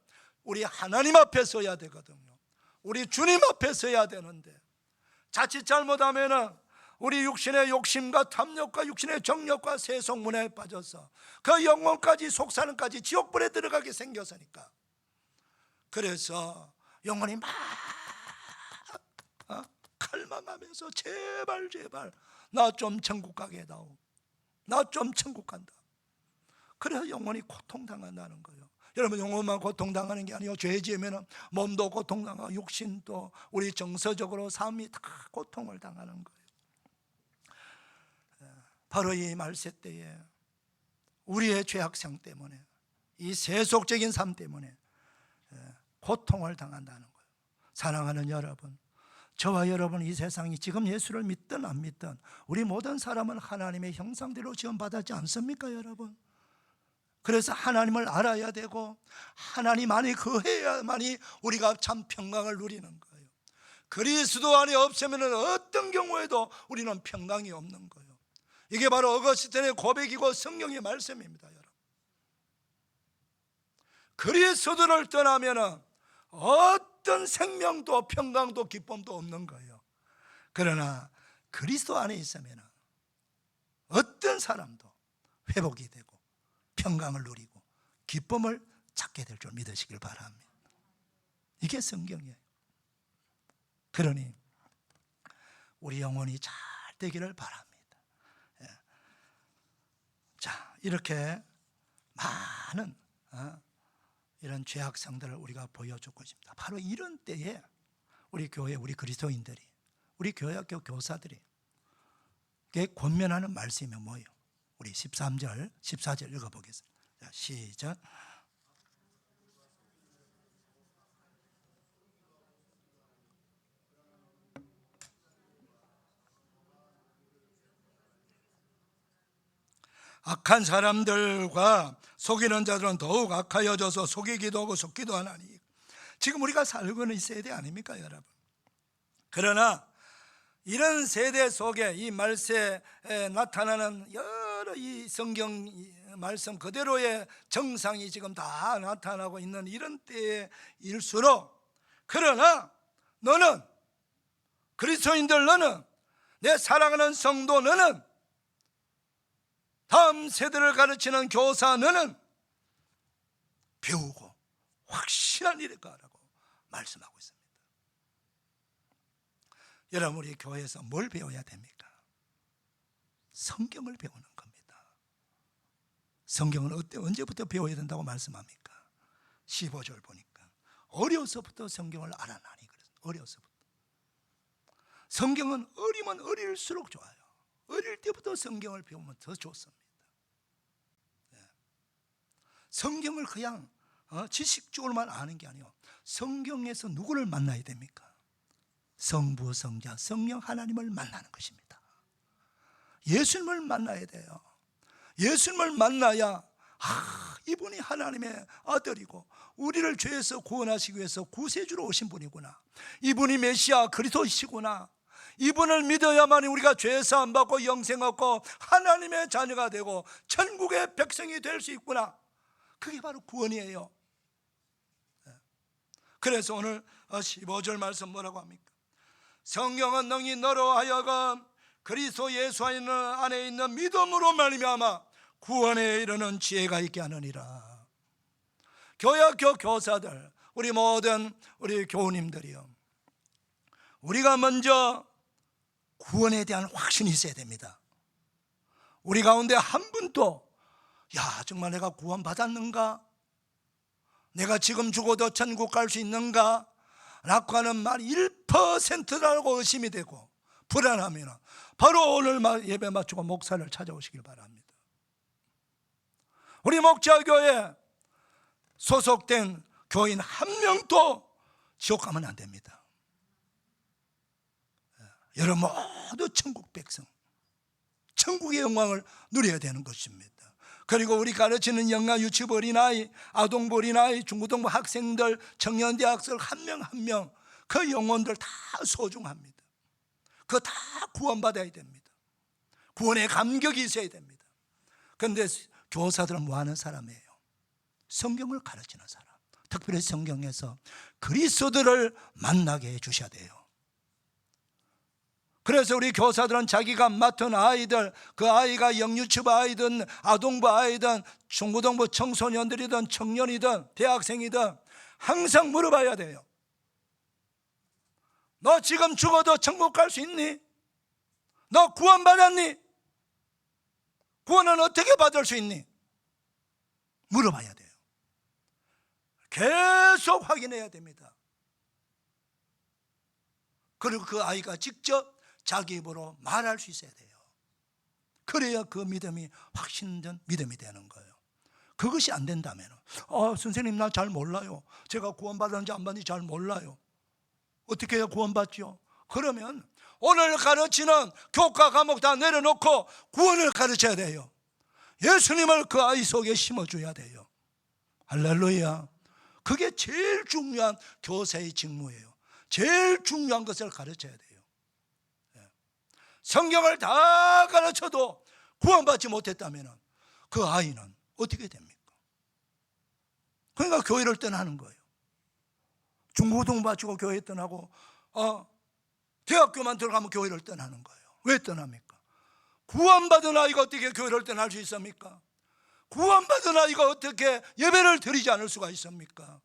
우리 하나님 앞에 서야 되거든요. 우리 주님 앞에 서야 되는데 자칫 잘못하면 우리 육신의 욕심과 탐욕과 육신의 정욕과 세속문에 빠져서 그 영혼까지 속사람까지 지옥불에 들어가게 생겼으니까, 그래서 영혼이 막 갈망하면서 제발 나 좀 천국 가게 해다오, 나 좀 천국 간다. 그래서 영혼이 고통당한다는 거예요. 여러분, 영혼만 고통당하는 게 아니에요. 죄 지으면 몸도 고통당하고 육신도 우리 정서적으로 삶이 다 고통을 당하는 거예요. 바로 이 말세 때에 우리의 죄악성 때문에, 이 세속적인 삶 때문에 고통을 당한다는 거예요. 사랑하는 여러분, 저와 여러분, 이 세상이 지금 예수를 믿든 안 믿든 우리 모든 사람은 하나님의 형상대로 지음받았지 않습니까, 여러분? 그래서 하나님을 알아야 되고 하나님 안에 거해야만이 우리가 참 평강을 누리는 거예요. 그리스도 안에 없으면 어떤 경우에도 우리는 평강이 없는 거예요. 이게 바로 어거스틴의 고백이고 성령의 말씀입니다, 여러분. 그리스도를 떠나면 어떤 생명도 평강도 기쁨도 없는 거예요. 그러나 그리스도 안에 있으면 어떤 사람도 회복이 되고 평강을 누리고 기쁨을 찾게 될 줄 믿으시길 바랍니다. 이게 성경이에요. 그러니 우리 영혼이 잘 되기를 바랍니다. 예. 자, 이렇게 많은 이런 죄악성들을 우리가 보여주고 있습니다. 바로 이런 때에 우리 교회, 우리 그리스도인들이, 우리 교회학교 교사들이 권면하는 말씀이 뭐예요? 우리 13절, 14절 읽어보겠습니다. 자, 시작. 악한 사람들과 속이는 자들은 더욱 악하여져서 속이기도 하고 속기도 하나니, 지금 우리가 살고 있는 이 세대 아닙니까, 여러분? 그러나 이런 세대 속에 이 말세에 나타나는 여러 이 성경 말씀 그대로의 정상이 지금 다 나타나고 있는 이런 때일수록, 그러나 너는, 그리스도인들 너는, 내 사랑하는 성도 너는, 다음 세대를 가르치는 교사 너는 배우고 확실한 일에 가라고 말씀하고 있습니다. 여러분, 우리 교회에서 뭘 배워야 됩니까? 성경을 배우는 겁니다. 성경은 언제부터 배워야 된다고 말씀합니까? 15절 보니까 어려서부터 성경을 알아나니 그래서 어려서부터. 성경은 어리면 어릴수록 좋아요. 어릴 때부터 성경을 배우면 더 좋습니다. 성경을 그냥 지식적으로만 아는 게 아니에요. 성경에서 누구를 만나야 됩니까? 성부, 성자, 성령 하나님을 만나는 것입니다. 예수님을 만나야 돼요. 예수님을 만나야 이분이 하나님의 아들이고 우리를 죄에서 구원하시기 위해서 구세주로 오신 분이구나, 이분이 메시아 그리스도이시구나, 이분을 믿어야만 우리가 죄 사함 받고 영생 얻고 하나님의 자녀가 되고 천국의 백성이 될 수 있구나. 그게 바로 구원이에요. 그래서 오늘 15절 말씀 뭐라고 합니까? 성경은 능히 너로 하여금 그리스도 예수 안에 있는 믿음으로 말미암아 구원에 이르는 지혜가 있게 하느니라. 교회학교 교사들, 우리 모든 우리 교우님들이요, 우리가 먼저 구원에 대한 확신이 있어야 됩니다. 우리 가운데 한 분도 정말 내가 구원 받았는가? 내가 지금 죽어도 천국 갈 수 있는가? 라고 하는 말이 1%라고 의심이 되고 불안하면 바로 오늘 예배 마치고 목사를 찾아오시길 바랍니다. 우리 목자교회 소속된 교인 한 명도 지옥 가면 안 됩니다. 여러분 모두 천국 백성, 천국의 영광을 누려야 되는 것입니다. 그리고 우리 가르치는 영아 유치부 어린아이, 아동부 어린아이, 중고등부 학생들, 청년대학생 한 명 한 명 그 영혼들 다 소중합니다. 그거 다 구원받아야 됩니다. 구원의 감격이 있어야 됩니다. 그런데 교사들은 뭐 하는 사람이에요? 성경을 가르치는 사람, 특별히 성경에서 그리스도들을 만나게 해 주셔야 돼요. 그래서 우리 교사들은 자기가 맡은 아이들, 그 아이가 영유치부 아이든 아동부 아이든 중고등부 청소년들이든 청년이든 대학생이든 항상 물어봐야 돼요. 너 지금 죽어도 천국 갈 수 있니? 너 구원 받았니? 구원은 어떻게 받을 수 있니? 물어봐야 돼요. 계속 확인해야 됩니다. 그리고 그 아이가 직접 자기 입으로 말할 수 있어야 돼요. 그래야 그 믿음이 확신된 믿음이 되는 거예요. 그것이 안 된다면 선생님 나 잘 몰라요, 제가 구원받았는지 안 받는지 잘 몰라요, 어떻게 해야 구원받죠? 그러면 오늘 가르치는 교과 과목 다 내려놓고 구원을 가르쳐야 돼요. 예수님을 그 아이 속에 심어줘야 돼요. 할렐루야. 그게 제일 중요한 교사의 직무예요. 제일 중요한 것을 가르쳐야 돼요. 성경을 다 가르쳐도 구원받지 못했다면 그 아이는 어떻게 됩니까? 그러니까 교회를 떠나는 거예요. 중고등 마치고 교회 떠나고 대학교만 들어가면 교회를 떠나는 거예요. 왜 떠납니까? 구원받은 아이가 어떻게 교회를 떠날 수 있습니까? 구원받은 아이가 어떻게 예배를 드리지 않을 수가 있습니까?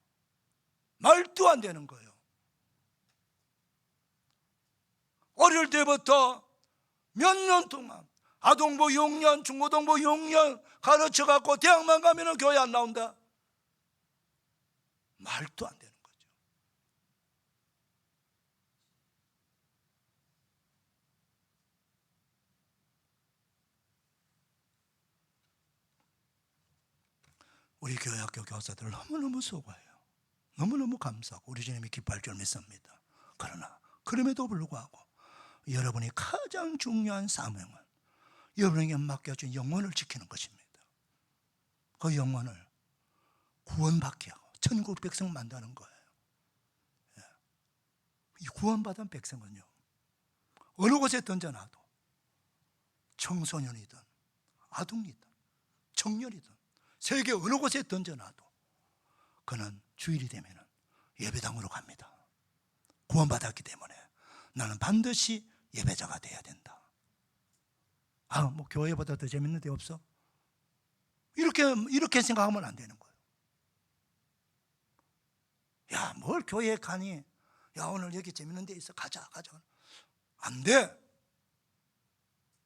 말도 안 되는 거예요. 어릴 때부터 몇 년 동안 아동부 6년, 중고등부 6년 가르쳐갖고 대학만 가면 교회 안 나온다? 말도 안 되는 거죠. 우리 교회학교 교사들 너무너무 수고해요. 너무너무 감사하고 우리 주님이 기뻐할 줄 믿습니다. 그러나 그럼에도 불구하고 여러분이 가장 중요한 사명은 여러분에게 맡겨준 영혼을 지키는 것입니다. 그 영혼을 구원받게 하고 천국 백성 만드는 거예요. 이 구원받은 백성은요, 어느 곳에 던져놔도 청소년이든 아동이든 청년이든 세계 어느 곳에 던져놔도 그는 주일이 되면 예배당으로 갑니다. 구원받았기 때문에 나는 반드시 예배자가 돼야 된다. 뭐 교회보다 더 재밌는 데 없어? 이렇게 생각하면 안 되는 거예요. 야, 뭘 교회에 가니? 야, 오늘 여기 재밌는 데 있어. 가자. 안 돼.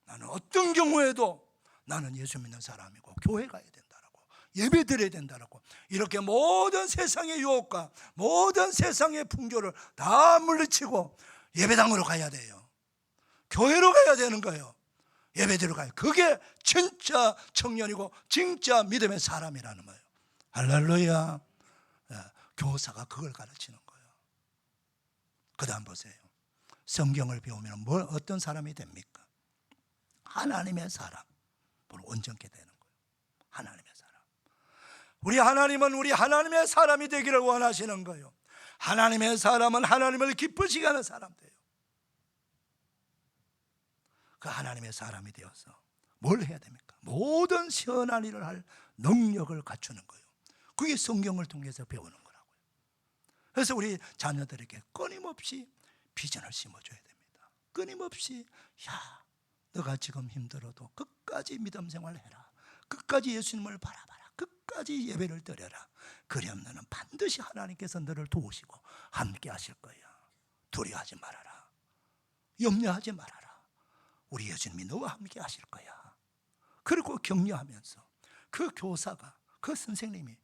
나는 어떤 경우에도 나는 예수 믿는 사람이고 교회 가야 된다라고, 예배 드려야 된다라고, 이렇게 모든 세상의 유혹과 모든 세상의 풍조를 다 물리치고 예배당으로 가야 돼요. 교회로 가야 되는 거예요. 예배 드려가요. 그게 진짜 청년이고 진짜 믿음의 사람이라는 거예요. 할렐루야. 교사가 그걸 가르치는 거예요. 그 다음 보세요. 성경을 배우면 어떤 사람이 됩니까? 하나님의 사람으로 온전케 되는 거예요. 하나님의 사람. 우리 하나님은 우리 하나님의 사람이 되기를 원하시는 거예요. 하나님의 사람은 하나님을 기쁘시게 하는 사람 돼요. 그 하나님의 사람이 되어서 뭘 해야 됩니까? 모든 선한 일을 할 능력을 갖추는 거예요. 그게 성경을 통해서 배우는 거라고요. 그래서 우리 자녀들에게 끊임없이 비전을 심어줘야 됩니다. 끊임없이, 야, 너가 지금 힘들어도 끝까지 믿음 생활해라. 끝까지 예수님을 바라봐라. 끝까지 예배를 드려라. 그리하면 너는 반드시 하나님께서 너를 도우시고 함께 하실 거야. 두려워하지 말아라. 염려하지 말아라. 우리 예수님이 너와 함께 하실 거야. 그리고 격려하면서 그 교사가, 그 선생님이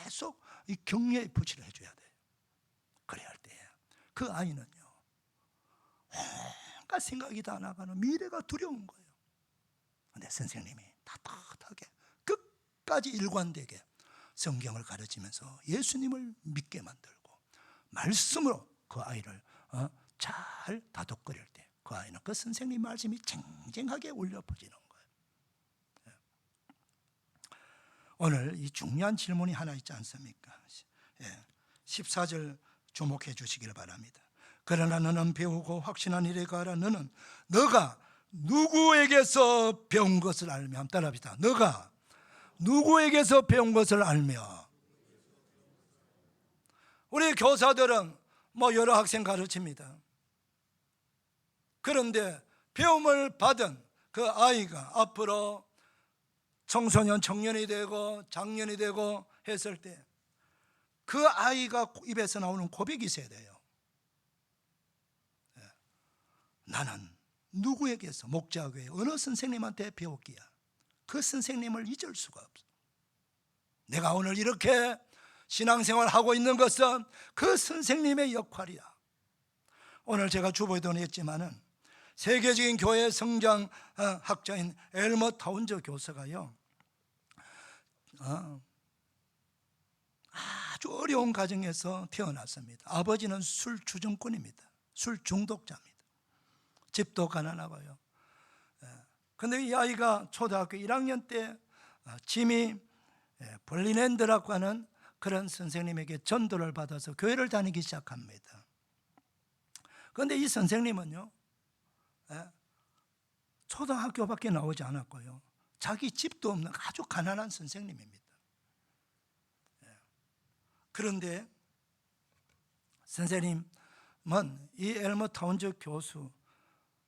계속 이 격려의 부치를 해줘야 돼요. 그래야 할 때 그 아이는요, 온갖 생각이 다 나가는 미래가 두려운 거예요. 근데 선생님이 따뜻하게 끝까지 일관되게 성경을 가르치면서 예수님을 믿게 만들고 말씀으로 그 아이를 잘 다독거릴 때 그 아이는 그 선생님 말씀이 쟁쟁하게 울려 퍼지는 거예요. 오늘 이 중요한 질문이 하나 있지 않습니까? 14절 주목해 주시길 바랍니다. 그러나 너는 배우고 확신한 일에 가라. 너가 누구에게서 배운 것을 알며, 한번 따라합시다. 너가 누구에게서 배운 것을 알며. 우리 교사들은 여러 학생 가르칩니다. 그런데 배움을 받은 그 아이가 앞으로 청소년, 청년이 되고 장년이 되고 했을 때 그 아이가 입에서 나오는 고백이 있어야 돼요. 나는 누구에게서, 목자교회 어느 선생님한테 배웠기야. 그 선생님을 잊을 수가 없어. 내가 오늘 이렇게 신앙생활을 하고 있는 것은 그 선생님의 역할이야. 오늘 제가 주보에도 냈지만은 세계적인 교회 성장 학자인 엘머 타운저 교수가요, 아주 어려운 가정에서 태어났습니다. 아버지는 술 주정꾼입니다. 술 중독자입니다. 집도 가난하고요. 그런데 이 아이가 초등학교 1학년 때 지미 벌리넨드라고 하는 그런 선생님에게 전도를 받아서 교회를 다니기 시작합니다. 그런데 이 선생님은요, 초등학교밖에 나오지 않았고요, 자기 집도 없는 아주 가난한 선생님입니다. 그런데 선생님 이 엘머 타운즈 교수,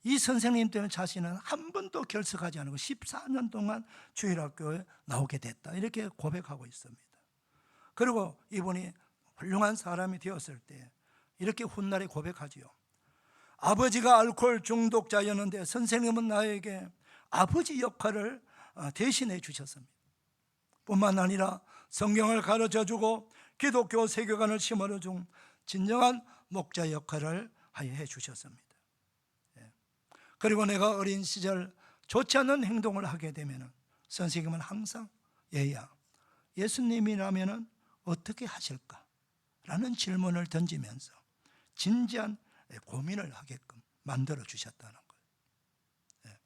이 선생님 때문에 자신은 한 번도 결석하지 않고 14년 동안 주일학교에 나오게 됐다, 이렇게 고백하고 있습니다. 그리고 이분이 훌륭한 사람이 되었을 때 이렇게 훗날에 고백하지요. 아버지가 알코올 중독자였는데 선생님은 나에게 아버지 역할을 대신해 주셨습니다. 뿐만 아니라 성경을 가르쳐주고 기독교 세계관을 심어준 진정한 목자 역할을 해 주셨습니다. 그리고 내가 어린 시절 좋지 않은 행동을 하게 되면 선생님은 항상 얘야, 예수님이라면 어떻게 하실까? 라는 질문을 던지면서 진지한 고민을 하게끔 만들어 주셨다는 거예요.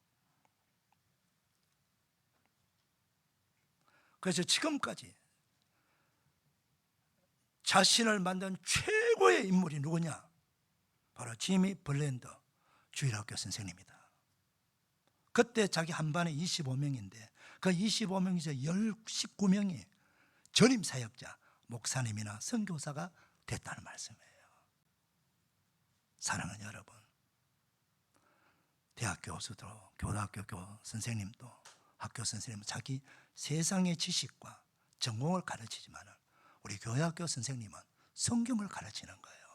그래서 지금까지 자신을 만든 최고의 인물이 누구냐? 바로 지미 블렌더 주일학교 선생님이다. 그때 자기 한 반에 25명인데 그 25명 중에 19명이 전임 사역자, 목사님이나 선교사가 됐다는 말씀이에요. 사랑하는 여러분, 대학 교수도, 고등학교 선생님도, 학교 선생님은 자기 세상의 지식과 전공을 가르치지만 우리 교회학교 선생님은 성경을 가르치는 거예요.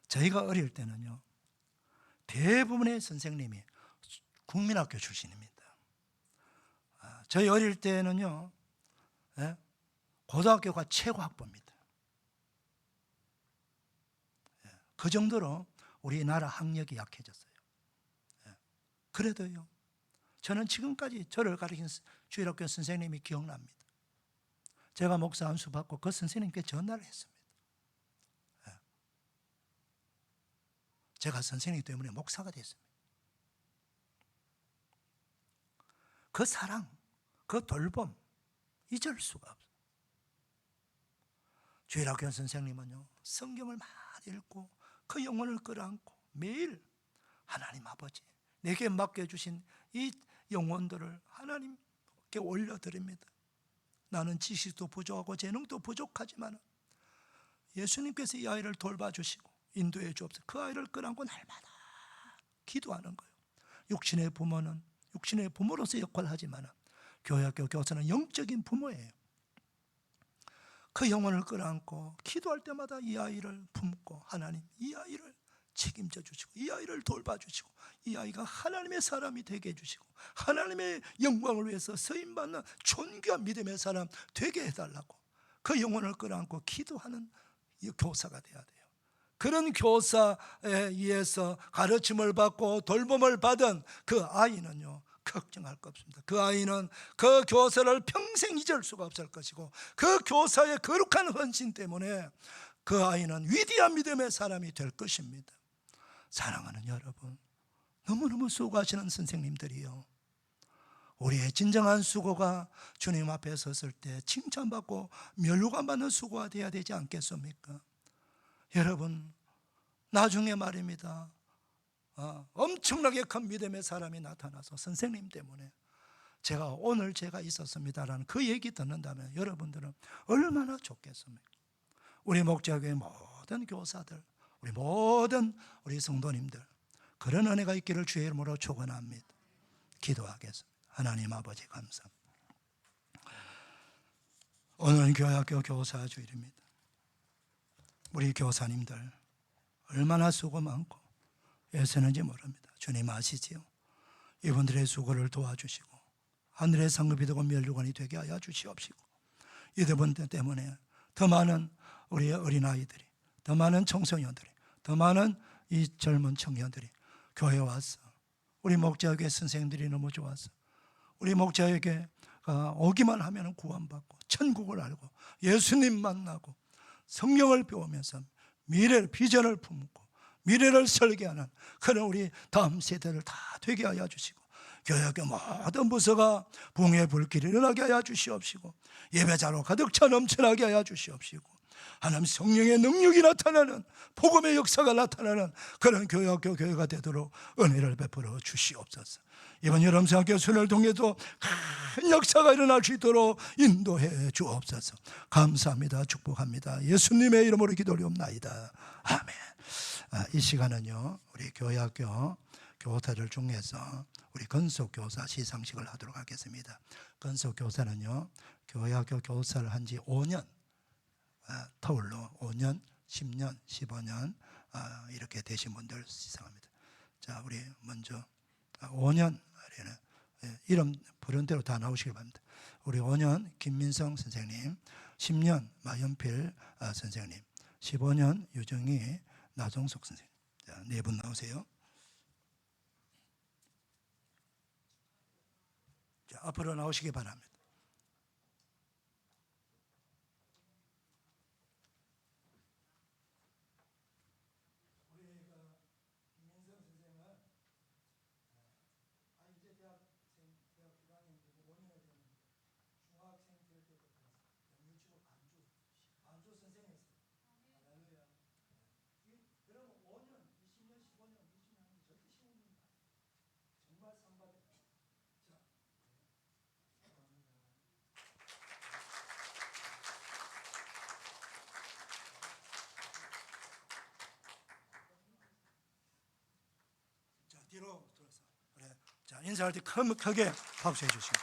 저희가 어릴 때는요, 대부분의 선생님이 국민학교 출신입니다. 저희 어릴 때는요, 고등학교가 최고 학부입니다. 그 정도로 우리나라 학력이 약해졌어요. 그래도요, 저는 지금까지 저를 가르친 주일학교 선생님이 기억납니다. 제가 목사 안수 받고 그 선생님께 전화를 했습니다. 제가 선생님 때문에 목사가 됐습니다. 그 사랑, 그 돌봄 잊을 수가 없어요. 주일학교 선생님은요, 성경을 많이 읽고 그 영혼을 끌어안고 매일 하나님 아버지, 내게 맡겨주신 이 영혼들을 하나님께 올려드립니다. 나는 지식도 부족하고 재능도 부족하지만 예수님께서 이 아이를 돌봐주시고 인도해 주옵소서. 그 아이를 끌어안고 날마다 기도하는 거예요. 육신의 부모는 육신의 부모로서 역할을 하지만 교회학교 교사는 영적인 부모예요. 그 영혼을 끌어안고 기도할 때마다 이 아이를 품고 하나님, 이 아이를 책임져 주시고 이 아이를 돌봐주시고 이 아이가 하나님의 사람이 되게 해주시고 하나님의 영광을 위해서 쓰임받는 존귀한 믿음의 사람 되게 해달라고 그 영혼을 끌어안고 기도하는 이 교사가 돼야 돼요. 그런 교사에 의해서 가르침을 받고 돌봄을 받은 그 아이는요, 걱정할 거 없습니다. 그 아이는 그 교사를 평생 잊을 수가 없을 것이고 그 교사의 거룩한 헌신 때문에 그 아이는 위대한 믿음의 사람이 될 것입니다. 사랑하는 여러분, 너무너무 수고하시는 선생님들이요, 우리의 진정한 수고가 주님 앞에 섰을 때 칭찬받고 멸류관 받는 수고가 되어야 되지 않겠습니까? 여러분, 나중에 말입니다, 엄청나게 큰 믿음의 사람이 나타나서 선생님 때문에 오늘 제가 있었습니다라는 그 얘기 듣는다면 여러분들은 얼마나 좋겠습니까? 우리 목자교회 모든 교사들, 우리 모든 우리 성도님들, 그런 은혜가 있기를 주의 이름으로 축원합니다. 기도하겠습니다. 하나님 아버지 감사합니다. 오늘은 교회학교 교사 주일입니다. 우리 교사님들 얼마나 수고 많고 애쓰는지 모릅니다. 주님 아시지요? 이분들의 수고를 도와주시고 하늘의 상급이 되고 멸류관이 되게 하여 주시옵시고 이분 때문에 더 많은 우리의 어린아이들이, 더 많은 청소년들이, 더 많은 이 젊은 청년들이 교회에 와서 우리 목자에게 선생님들이 너무 좋아서 우리 목자에게 오기만 하면 구원받고 천국을 알고 예수님 만나고 성경을 배우면서 미래를, 비전을 품고 미래를 설계하는 그런 우리 다음 세대를 다 되게 하여 주시고 교회학교 모든 부서가 붕의 불길이 일어나게 하여 주시옵시고 예배자로 가득 차 넘쳐나게 하여 주시옵시고 하나님 성령의 능력이 나타나는 복음의 역사가 나타나는 그런 교회학교 교회가 되도록 은혜를 베풀어 주시옵소서. 이번 여름성학교 수련을 통해서 큰 역사가 일어날 수 있도록 인도해 주옵소서. 감사합니다. 축복합니다. 예수님의 이름으로 기도리옵나이다. 아멘. 이 시간은요, 우리 교회학교 교사들 중에서 우리 건석 교사 시상식을 하도록 하겠습니다. 건석 교사는요, 교회학교 교사를 한 지 5년, 터울로 5년, 10년, 15년 이렇게 되신 분들 시상합니다. 자, 우리 먼저 5년 이름 부른 대로 다 나오시길 바랍니다. 우리 5년 김민성 선생님, 10년 마연필 선생님, 15년 유정희 나종석 선생님. 자, 네 분 나오세요. 자, 앞으로 나오시기 바랍니다. 뒤로 돌아서. 그래. 자, 인사할 때 크게 박수해 주시고.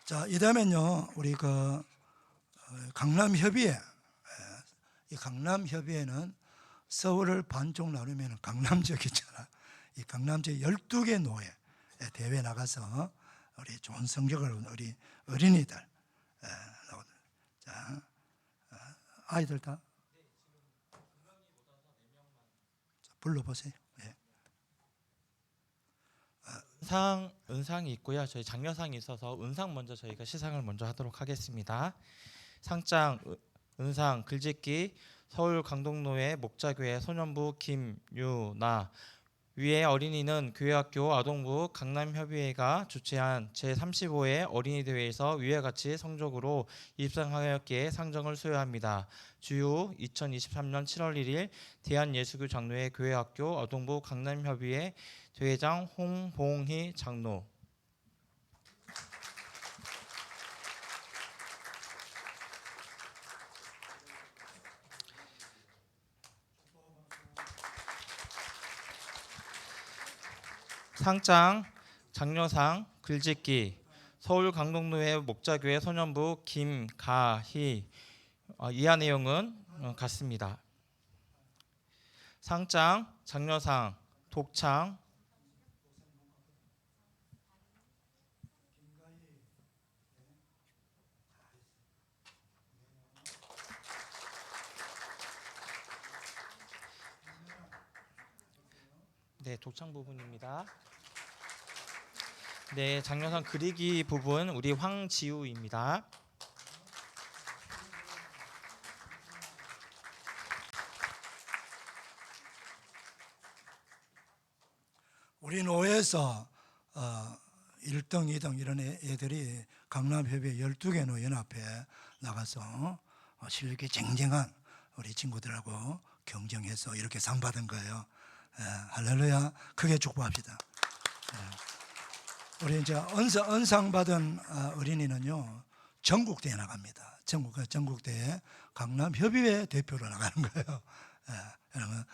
자, 이다음엔요, 우리 강남협의회, 이 강남협의회는 서울을 반쪽 나누면 강남 지역 있잖아. 이 강남 지역 12개 노예 대회 나가서 우리 좋은 성적을 얻은 우리 어린이들 자, 아이들 다 불러보세요. 예. 은상이 있고요. 저희 장려상이 있어서 은상 먼저 저희가 시상을 먼저 하도록 하겠습니다. 상장 은상 글짓기 서울 강동노회 목자교회 소년부 김유나. 위의 어린이는 교회학교 아동부 강남협의회가 주최한 제35회 어린이대회에서 위와 같이 성적으로 입상하였기에 상정을 수여합니다. 주요 2023년 7월 1일 대한예수교 장로회 교회학교 아동부 강남협의회 대회장 홍봉희 장로. 상장 장려상 글짓기 서울 강동노회 목자교회 소년부 김가희. 이하 내용은 같습니다. 상장 장려상 독창 네, 독창 부분입니다. 네, 장려상 그리기 부분 우리 황지우입니다. 우리 노회에서 1등, 2등 이런 애들이 강남협의회 12개 노연합회 나가서 실력이 쟁쟁한 우리 친구들하고 경쟁해서 이렇게 상 받은 거예요. 할렐루야. 크게 축복합시다. 우리 이제 은상 받은 어린이는요, 전국대회 나갑니다. 전국대회 강남협의회 대표로 나가는 거예요. 여러분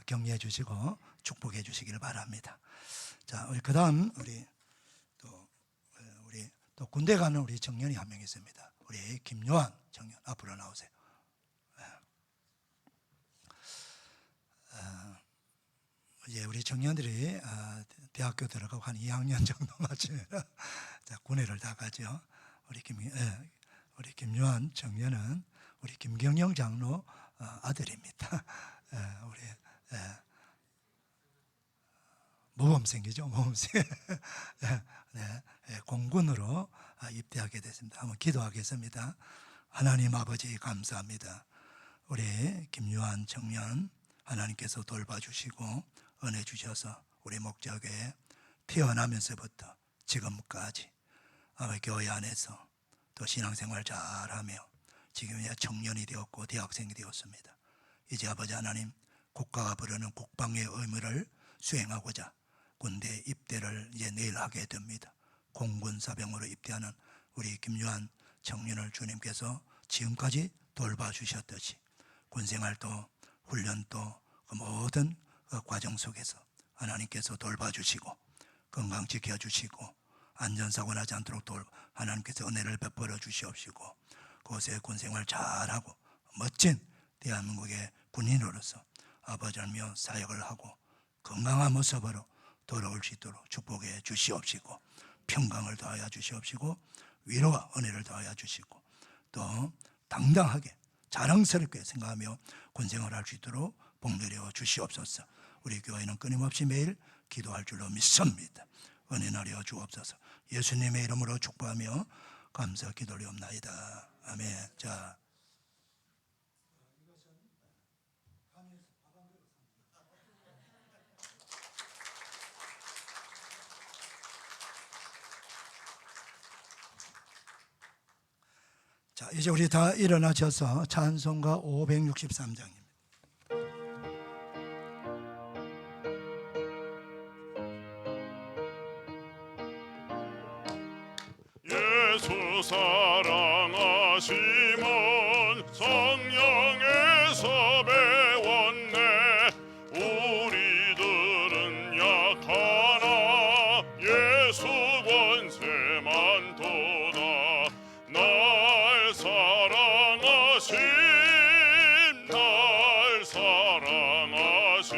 격려해 주시고 축복해 주시기를 바랍니다. 자, 우리 그다음 우리 또 군대 가는 우리 청년이 한 명 있습니다. 우리 김요한 청년 앞으로 나오세요. 이제 우리 청년들이 대학교 들어가고 한 2학년 정도 맞으면 군회를 다 가죠. 우리 김요한 청년은 우리 김경영 장로 아들입니다. 우리 모범생이죠, 모범생. 네, 공군으로 입대하게 됐습니다. 한번 기도하겠습니다. 하나님 아버지 감사합니다. 우리 김요한 청년 하나님께서 돌봐주시고 은혜 주셔서 우리 목자교회 태어나면서부터 지금까지 교회 안에서 또 신앙생활 잘하며 지금 이제 청년이 되었고 대학생이 되었습니다. 이제 아버지 하나님 국가가 부르는 국방의 의무를 수행하고자 군대 입대를 이제 내일 하게 됩니다. 공군사병으로 입대하는 우리 김유한 청년을 주님께서 지금까지 돌봐주셨듯이 군생활도 훈련도 그 모든 그 과정 속에서 하나님께서 돌봐주시고 건강 지켜주시고 안전사고 나지 않도록 하나님께서 은혜를 베풀어 주시옵시고 그곳에 군생활 잘하고 멋진 대한민국의 군인으로서 아버지라며 사역을 하고 건강한 모습으로 돌아올 수 있도록 축복해 주시옵시고 평강을 더하여 주시옵시고 위로와 은혜를 더하여 주시고 또 당당하게 자랑스럽게 생각하며 군생활을 할 수 있도록 복내려 주시옵소서. 우리 교회는 끊임없이 매일 기도할 줄로 믿습니다. 은혜 나려 주옵소서. 예수님의 이름으로 축복하며 감사 기도리옵나이다. 아멘. 자, 이제 우리 다 일어나셔서 찬송가 563장입니다. 예수 사랑하심은 성령에서 배웠네. 우리들은 약하나 예수 권세만 도다. 날 사랑하심 날 사랑하심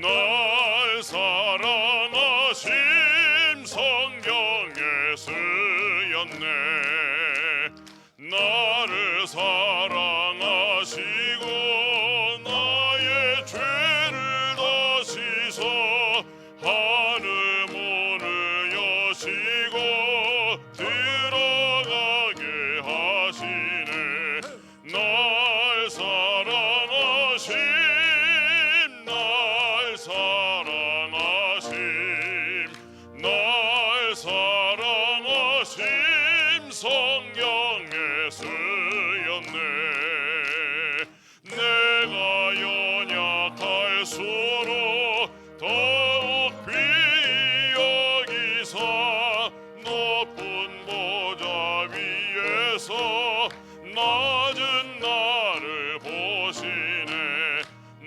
날 사랑하심 성경에 쓰였네. 나를 사랑하시고 나의 죄를 다 씻어 하늘 문을 여시고 들어가게 하시네. 날 사랑하심 날 사랑하심 날 사랑하심 성경에 쓰였네. 내가 연약할수록 더욱 귀히 여기사 높은 보좌 위에서 낮은 나를 보시네.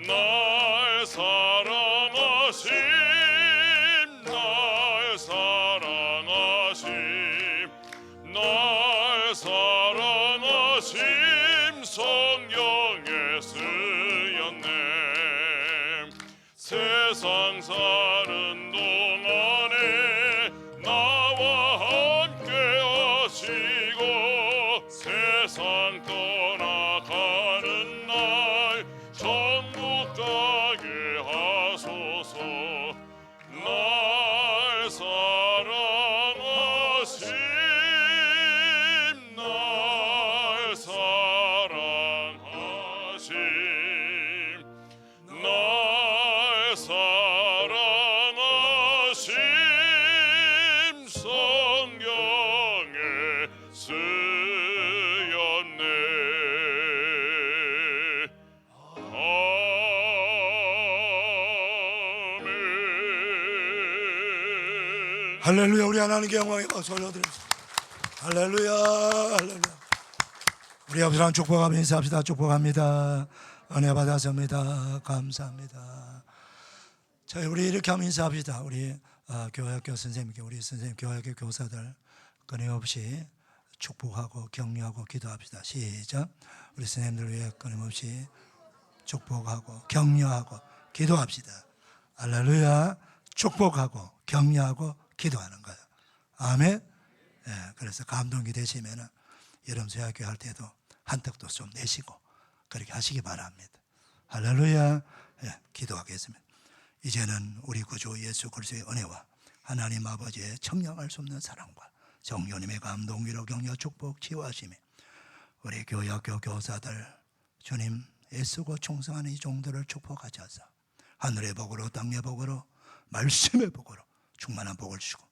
날 사랑하심 날 사랑하심 날 사랑하심 성경에 쓰였네. 세상 사는 동안에 나와 함께 하시고 세상 떠나가는 날 천국 가게 하소서. 날 사랑하심 날 사랑하심 날 사랑하심 성경에 쓰였네. 아멘. 할렐루야. 우리 하나님께 영광의 박수 올려드립니다. 할렐루야. 할렐루야. 우리 아버지 하나님 축복하며 인사합시다. 축복합니다. 은혜 받았습니다. 감사합니다. 자, 우리 이렇게 하면 인사합시다. 우리 교회학교 선생님께 우리 선생님 교회학교 교사들 끊임없이 축복하고 격려하고 기도합시다. 시작. 우리 선생님들 위해 끊임없이 축복하고 격려하고 기도합시다. 할렐루야. 축복하고 격려하고 기도하는 거예요. 아멘. 그래서 감동이 되시면은 여름 수양교 할 때도 한턱도 좀 내시고 그렇게 하시기 바랍니다. 할렐루야. 기도하겠습니다. 이제는 우리 구주 예수 그리스도의 은혜와 하나님 아버지의 청량할 수 없는 사랑과 성령님의 감동, 위로, 격려, 축복, 치유하심에 우리 교회학교 교사들 주님 애쓰고 충성하는 이 종들을 축복하셔서 하늘의 복으로 땅의 복으로 말씀의 복으로 충만한 복을 주시고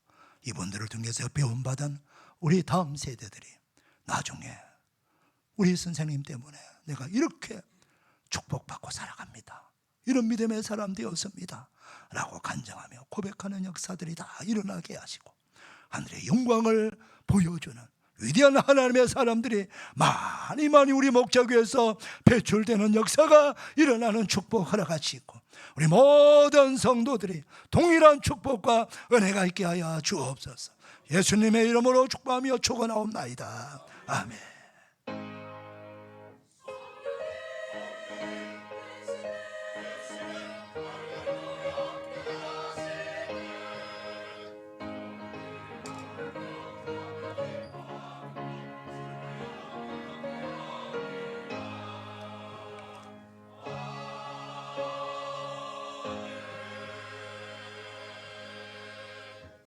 이분들을 통해서 배움받은 우리 다음 세대들이 나중에 우리 선생님 때문에 내가 이렇게 축복받고 살아갑니다. 이런 믿음의 사람 되었습니다 라고 간증하며 고백하는 역사들이 다 일어나게 하시고 하늘의 영광을 보여주는 위대한 하나님의 사람들이 많이 우리 목자교회에서 배출되는 역사가 일어나는 축복 허락하시고 우리 모든 성도들이 동일한 축복과 은혜가 있게 하여 주옵소서. 예수님의 이름으로 축복하며 축원하옵나이다. 아멘.